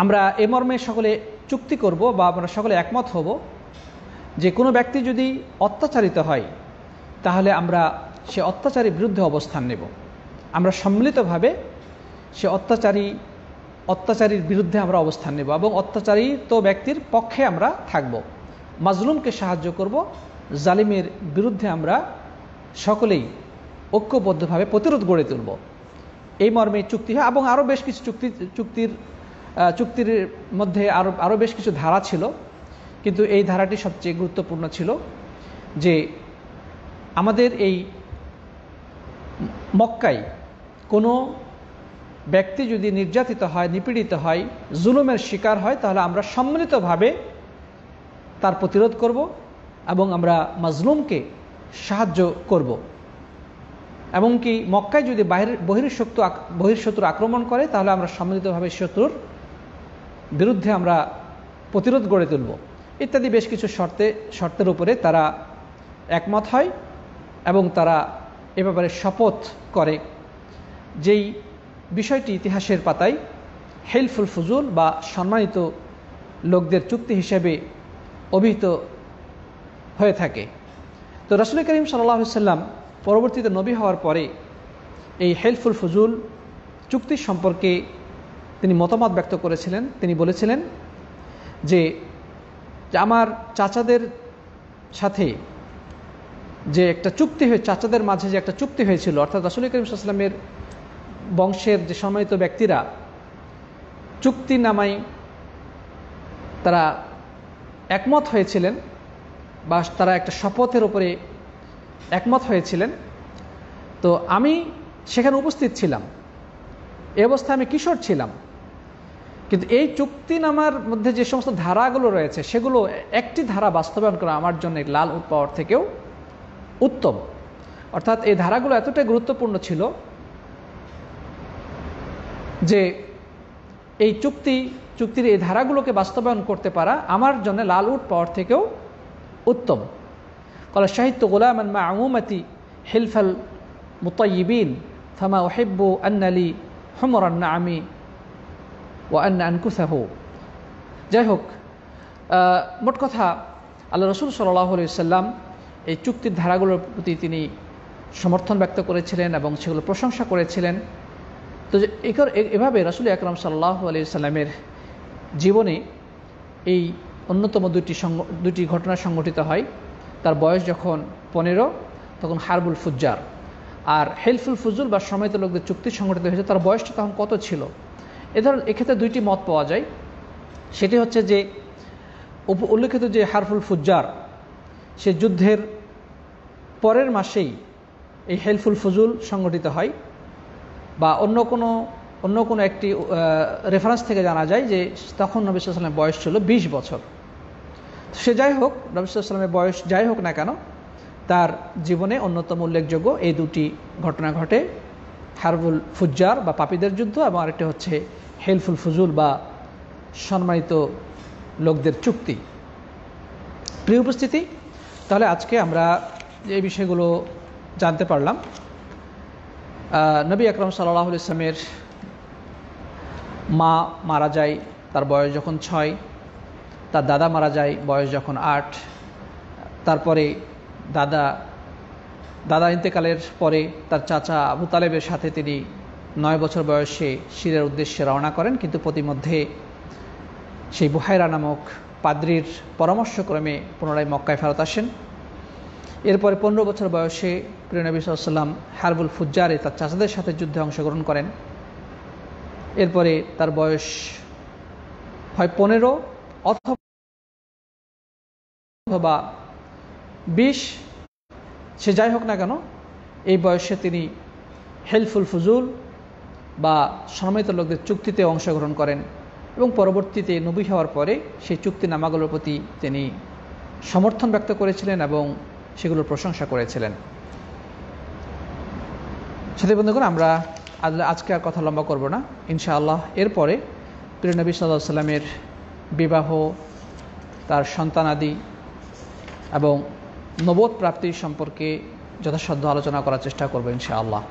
আমরা এ মর্মে সকলে চুক্তি করব বা আমরা সকলে একমত হব যে কোনো ব্যক্তি যদি অত্যাচারিত হয় তাহলে আমরা সে অত্যাচারীর বিরুদ্ধে অবস্থান নেব। আমরা সম্মিলিতভাবে সে অত্যাচারীর বিরুদ্ধে আমরা অবস্থান নেব এবং অত্যাচারিত ব্যক্তির পক্ষে আমরা থাকব, মাজলুমকে সাহায্য করব, জালিমের বিরুদ্ধে আমরা সকলেই ঐক্যবদ্ধভাবে প্রতিরোধ গড়ে তুলব। এই মর্মে চুক্তি হয় এবং আরও বেশ কিছু চুক্তির মধ্যে আরও বেশ কিছু ধারা ছিল, কিন্তু এই ধারাটি সবচেয়ে গুরুত্বপূর্ণ ছিল যে আমাদের এই মক্কায় কোনো ব্যক্তি যদি নির্যাতিত হয়, নিপীড়িত হয়, জুলুমের শিকার হয়, তাহলে আমরা সম্মিলিতভাবে তার প্রতিরোধ করব এবং আমরা মাজলুমকে সাহায্য করব। এমনকি মক্কায় যদি বহির্শত্রু আক্রমণ করে তাহলে আমরা সম্মিলিতভাবে শত্রুর বিরুদ্ধে আমরা প্রতিরোধ গড়ে তুলব ইত্যাদি বেশ কিছু শর্তের উপরে তারা একমত হয় এবং তারা এ ব্যাপারে শপথ করে, যেই বিষয়টি ইতিহাসের পাতায় হেলফুল ফুজুল বা সম্মানিত লোকদের চুক্তি হিসেবে অভিহিত হয়ে থাকে। তো রাসূল করিম সাল্লাল্লাহু আলাইহি ওয়াসাল্লাম পরবর্তীতে নবী হওয়ার পরে এই হেলফুল ফুজুল চুক্তি সম্পর্কে তিনি মতামত ব্যক্ত করেছিলেন। তিনি বলেছিলেন যে আমার চাচাদের সাথে যে একটা চুক্তি চাচাদের মাঝে যে একটা চুক্তি হয়েছিল, অর্থাৎ রাসূল করিম সাল্লাল্লাহু আলাইহি ওয়াসাল্লামের বংশের যে সম্মানিত ব্যক্তিরা চুক্তি নামায় তারা একমত হয়েছিলেন বা তারা একটা শপথের উপরে একমত হয়েছিলেন। তো আমি সেখানে উপস্থিত ছিলাম, এই অবস্থায় আমি কিশোর ছিলাম, কিন্তু এই চুক্তিনামার মধ্যে যে সমস্ত ধারাগুলো রয়েছে সেগুলো একটি ধারা বাস্তবায়ন করা আমার জন্য লাল উট পাওয়ার থেকেও উত্তম। অর্থাৎ এই ধারাগুলো এতটাই গুরুত্বপূর্ণ ছিল যে এই চুক্তির এই ধারাগুলোকে বাস্তবায়ন করতে পারা আমার জন্য লাল উট পাওয়ার থেকেও উত্তম। قال شهدت غلاما مع عمومتي حلف المطيبين فما أحب أن لي حمر النعم وأن أنكثه। যাই হোক, মোট কথা আল্লাহ রসুল সাল্লাল্লাহু আলাইহি ওয়াসাল্লাম এই চুক্তির ধারাগুলোর প্রতি তিনি সমর্থন ব্যক্ত করেছিলেন এবং সেগুলো প্রশংসা করেছিলেন। তো এভাবে রাসূল আকরাম সাল্লাল্লাহু আলাইহি ওয়াসাল্লামের জীবনে এই অন্যতম দুটি ঘটনা সংঘটিত হয়। তার বয়স যখন 15 তখন হারবুল ফুজ্জার, আর হেলফুল ফুজুল বা সম্মানিত লোকদের চুক্তি সংঘটিত হয়েছে তার বয়সটা তখন কত ছিল। এক্ষেত্রে দুইটি মত পাওয়া যায়। সেটি হচ্ছে যে উল্লেখিত যে হারফুল ফুজ্জার সে যুদ্ধের পরের মাসেই এই হেলফুল ফুজুল সংঘটিত হয়, বা অন্য কোনো একটি রেফারেন্স থেকে জানা যায় যে তখন নবী সাল্লাল্লাহু আলাইহি ওয়াসাল্লামের বয়স ছিল 20 বছর। সে যাই হোক, নবী সাল্লাল্লাহু আলাইহি ওয়াসাল্লামের বয়স যাই হোক না কেন, তার জীবনে অন্যতম উল্লেখযোগ্য এই দুটি ঘটনা ঘটে, হারবুল ফুজ্জার বা পাপীদের যুদ্ধ এবং আরেকটি হচ্ছে হেলফুল ফুজুল বা সম্মানিত লোকদের চুক্তি। প্রিয় উপস্থিতি, তাহলে আজকে আমরা এই বিষয়গুলো জানতে পারলাম। নবী আকরাম সাল্লাল্লাহু আলাইহি ওয়াসাল্লামের মা মারা যায় তার বয়স যখন 6, তার দাদা মারা যায় বয়স যখন 8, তারপরে দাদা ইন্তেকালের পরে তার চাচা আবু তালেবের সাথে তিনি 9 বছর বয়সে সিরিয়ার উদ্দেশ্যে রওনা করেন, কিন্তু প্রতিমধ্যে সেই বুহাইরা নামক পাদ্রীর পরামর্শক্রমে পুনরায় মক্কায় ফেরত আসেন। এরপরে 15 বছর বয়সে প্রিয় নবী সাল্লাল্লাহু আলাইহি ওয়াসাল্লাম হারবুল ফুজ্জারে তার চাচাদের সাথে যুদ্ধে অংশগ্রহণ করেন। এরপরে তার বয়স হয় 15 অথবা 20, সে যাই হোক না কেন এই বয়সে তিনি হেলফুল ফুজুল বা সম্মানিত লোকদের চুক্তিতে অংশগ্রহণ করেন এবং পরবর্তীতে নবী হওয়ার পরে সেই চুক্তিনামাগুলোর প্রতি তিনি সমর্থন ব্যক্ত করেছিলেন এবং সেগুলোর প্রশংসা করেছিলেন। সাথী বন্ধুগণ, আমরা আজকে আর কথা লম্বা করব না, ইনশাআল্লাহ এরপরে প্রিয় নবী সাল্লাল্লাহু আলাইহি ওয়াসাল্লামের বিবাহ, তার সন্তানাদি এবং নবুয়ত প্রাপ্তি সম্পর্কে যথাসাধ্য আলোচনা করার চেষ্টা করব ইনশাআল্লাহ।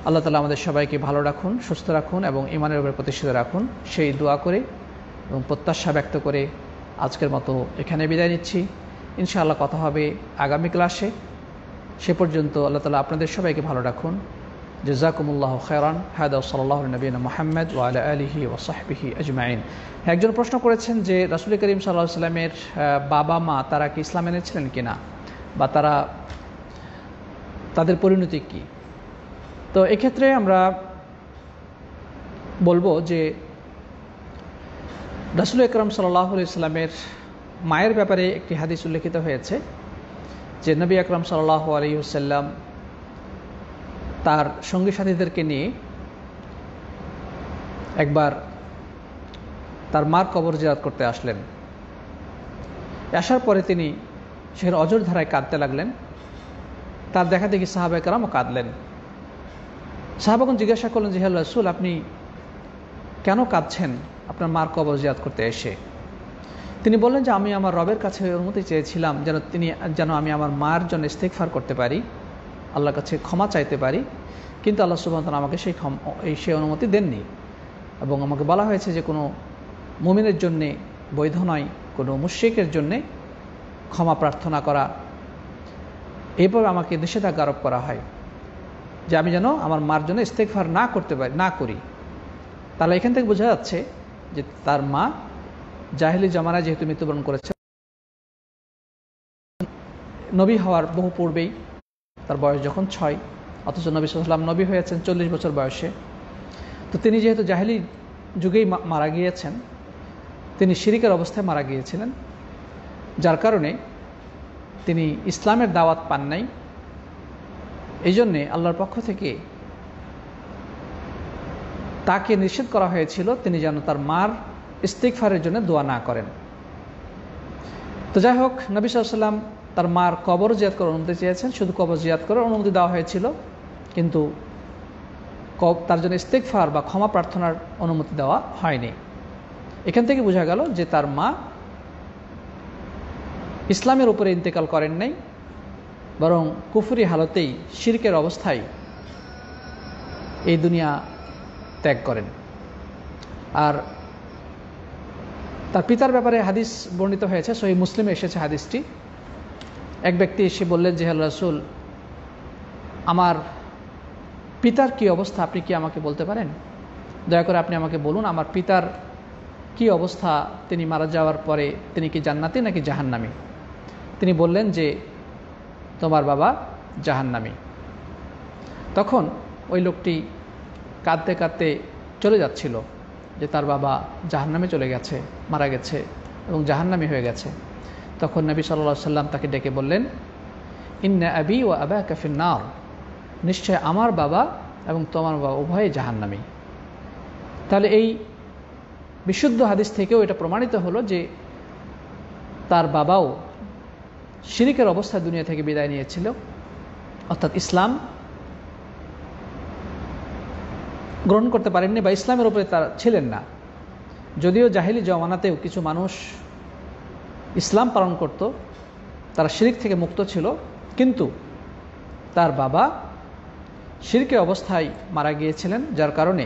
আল্লাহ তাআলা আমাদের সবাইকে ভালো রাখুন, সুস্থ রাখুন এবং ঈমানের উপরে প্রতিষ্ঠিত রাখুন, সেই দোয়া করে এবং প্রত্যাশা ব্যক্ত করে আজকের মতো এখানে বিদায় নিচ্ছি। ইনশাআল্লাহ কথা হবে আগামী ক্লাসে। সে পর্যন্ত আল্লাহ তাআলা আপনাদের সবাইকে ভালো রাখুন। জাযাকুমুল্লাহু খায়রান। হাদা সাল্লাল্লাহু আলা নবিয়িনা মুহাম্মদ ওয়া আলা আলিহি ওয়া সাহবিহি আজমাইন। একজন প্রশ্ন করেছেন যে রাসূল করিম সাল্লাল্লাহু আলাইহি ওয়াসাল্লামের বাবা মা তারা কি ইসলাম এনেছিলেন কিনা, বা তাদের পরিণতি কি। তো এক্ষেত্রে আমরা বলবো যে রাসূল আকরাম সাল্লাল্লাহু আলাইহি ওয়াসাল্লামের মায়ের ব্যাপারে একটি হাদিস উল্লেখিত হয়েছে যে নবী আকরাম সাল্লাল্লাহু আলাইহি ওয়াসাল্লাম তার সঙ্গী সাথীদেরকে নিয়ে একবার তার মার কবর জিয়ারত করতে আসলেন আসার পরে তিনি সেখানে অজর ধারায় কাঁদতে লাগলেন। তার দেখা দেখি সাহাবায়ে কেরামও কাঁদলেন। সাহাবাগণ জিজ্ঞাসা করলেন যে হে রাসূল, আপনি কেন কাঁদছেন আপনার মার কবর জিয়ারত করতে এসে? তিনি বললেন যে আমি আমার রবের কাছে অনুমতি চেয়েছিলাম যেন আমি আমার মার জন্য ইস্তেগফার করতে পারি, আল্লাহর কাছে ক্ষমা চাইতে পারি, কিন্তু আল্লাহ সুবহানাহু ওয়া তাআলা আমাকে সেই অনুমতি দেননি। এবং আমাকে বলা হয়েছে যে কোনো মুমিনের জন্যে বৈধ নয় কোনো মুশরিকের জন্যে ক্ষমা প্রার্থনা করা। এরপর আমাকে নিষেধাজ্ঞা আরোপ করা হয় যে আমি যেন আমার মার জন্য ইস্তেগফার না করি। তাহলে এখান থেকে বোঝা যাচ্ছে যে তার মা জাহেলি জামানায় যেহেতু মৃত্যুবরণ করেছে, নবী হওয়ার বহু পূর্বেই, তার বয়স যখন 6, অথচ নবী সাল্লাল্লাহু আলাইহি ওয়াসাল্লাম নবী হয়েছেন 40 বছর বয়সে। তো তিনি যেহেতু জাহেলি যুগেই মারা গিয়েছেন, তিনি শিরিকের অবস্থায় মারা গিয়েছিলেন, যার কারণে তিনি ইসলামের দাওয়াত পান নাই। এই জন্যে আল্লাহর পক্ষ থেকে তাকে নিষেধ করা হয়েছিল তিনি যেন তার মার ইস্তিগফারের জন্য দোয়া না করেন। তো যাই হোক, নবী সাল্লাল্লাহু আলাইহি ওয়াসাল্লাম তার মার কবর জিয়ারত করার অনুমতি চেয়েছেন, শুধু কবর জিয়ারত করার অনুমতি দেওয়া হয়েছিল, কিন্তু তার জন্য ইস্তেগফার বা ক্ষমা প্রার্থনার অনুমতি দেওয়া হয়নি। এখান থেকে বোঝা গেল যে তার মা ইসলামের উপরে ইন্তেকাল করেন নাই, বরং কুফরি হালতেই শিরকের অবস্থায় এই দুনিয়া ত্যাগ করেন। আর তার পিতার ব্যাপারে হাদিস বর্ণিত হয়েছে, সহিহ মুসলিমে এসেছে হাদিসটি। এক ব্যক্তি এসে বললেন যে হে রাসূল, আমার পিতার কি অবস্থা আপনি কি আমাকে বলতে পারেন? দয়া করে আপনি আমাকে বলুন আমার পিতার কি অবস্থা, তিনি মারা যাওয়ার পরে তিনি কি জান্নাতি নাকি জাহান্নামী? তিনি বললেন যে তোমার বাবা জাহান্নামী। তখন ওই লোকটি কাঁদতে কাঁদতে চলে যাচ্ছিল যে তার বাবা জাহান্নামে চলে গেছে, মারা গেছে এবং জাহান্নামী হয়ে গেছে। তখন নবী সাল্লাল্লাহু আলাইহি ওয়াসাল্লাম তাকে ডেকে বললেন, ইন্না আবি ওয়া আবাকা ফিন-নার, নিশ্চয় আমার বাবা এবং তোমার বাবা উভয়ে জাহান্নামী। তাহলে এই বিশুদ্ধ হাদিস থেকেও এটা প্রমাণিত হলো যে তার বাবাও শিরিকের অবস্থায় দুনিয়া থেকে বিদায় নিয়েছিল, অর্থাৎ ইসলাম গ্রহণ করতে পারেননি বা ইসলামের উপরে তারা ছিলেন না। যদিও জাহেলি জমানাতেও কিছু মানুষ ইসলাম পালন করত, তারা শিরিক থেকে মুক্ত ছিল, কিন্তু তার বাবা শিরকের অবস্থায় মারা গিয়েছিলেন, যার কারণে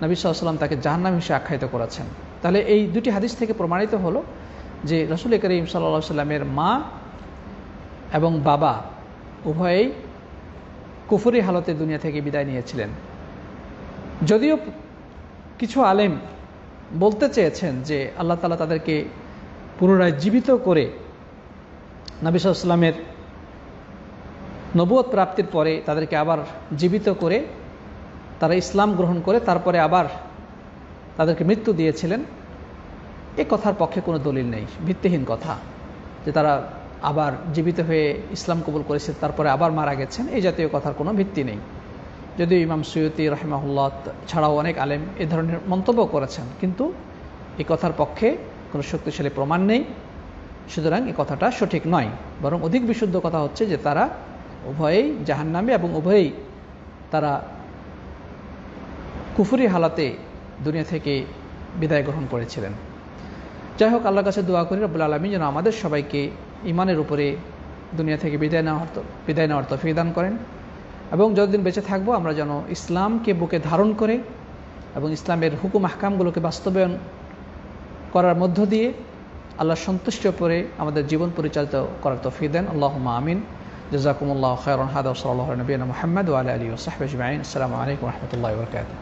নবী সাল্লাল্লাহু আলাইহি ওয়াসাল্লাম তাকে জাহান্নামী হিসেবে আখ্যায়িত করেছেন। তাহলে এই দুটি হাদিস থেকে প্রমাণিত হলো যে রাসূল করিম সাল্লাল্লাহু আলাইহি ওয়াসাল্লামের মা এবং বাবা উভয়েই কুফরি হালতে দুনিয়া থেকে বিদায় নিয়েছিলেন। যদিও কিছু আলেম বলতে চেয়েছেন যে আল্লাহ তাআলা তাদেরকে পুনরায় জীবিত করে নবী সাল্লাল্লাহু আলাইহি ওয়াসাল্লামের নবুয়ত প্রাপ্তির পরে তাদেরকে আবার জীবিত করে তারা ইসলাম গ্রহণ করে তারপরে আবার তাদেরকে মৃত্যু দিয়েছিলেন। এই কথার পক্ষে কোনো দলিল নেই, ভিত্তিহীন কথা, যে তারা আবার জীবিত হয়ে ইসলাম কবুল করেছে তারপরে আবার মারা গেছেন, এই জাতীয় কথার কোনো ভিত্তি নেই। যদিও ইমাম সুয়ুতি রাহিমাহুল্লাহ ছাড়াও অনেক আলেম এ ধরনের মন্তব্য করেছেন, কিন্তু এই কথার পক্ষে কোনো শক্তিশালী প্রমাণ নেই, সুতরাং এই কথাটা সঠিক নয়। বরং অধিক বিশুদ্ধ কথা হচ্ছে যে তারা উভয়েই জাহান্নামী এবং উভয়েই তারা কুফরি হালাতে দুনিয়া থেকে বিদায় গ্রহণ করেছিলেন। যাই হোক, আল্লাহর কাছে দোয়া করি রব্বুল আলামিন যেন আমাদের সবাইকে ঈমানের উপরে দুনিয়া থেকে বিদায় নেওয়ার তৌফিক দান করেন, এবং যতদিন বেঁচে থাকবো আমরা যেন ইসলামকে বুকে ধারণ করে এবং ইসলামের হুকুম আহকামগুলোকে বাস্তবায়ন করার মধ্য দিয়ে আল্লাহর সন্তুষ্টির উপরে আমাদের জীবন পরিচালিত করার তৌফিক দেন। আল্লাহুম্মা আমিন। জাযাকুমুল্লাহু খায়রান। হাদা ওয়া সাল্লাল্লাহু আলা নবিয়িনা মুহাম্মদ ওয়া আলা আলিহি ওয়া সাহবিহি আজমাইন। আসসালামু আলাইকুম ওয়া রাহমাতুল্লাহি ওয়া বারাকাতুহু।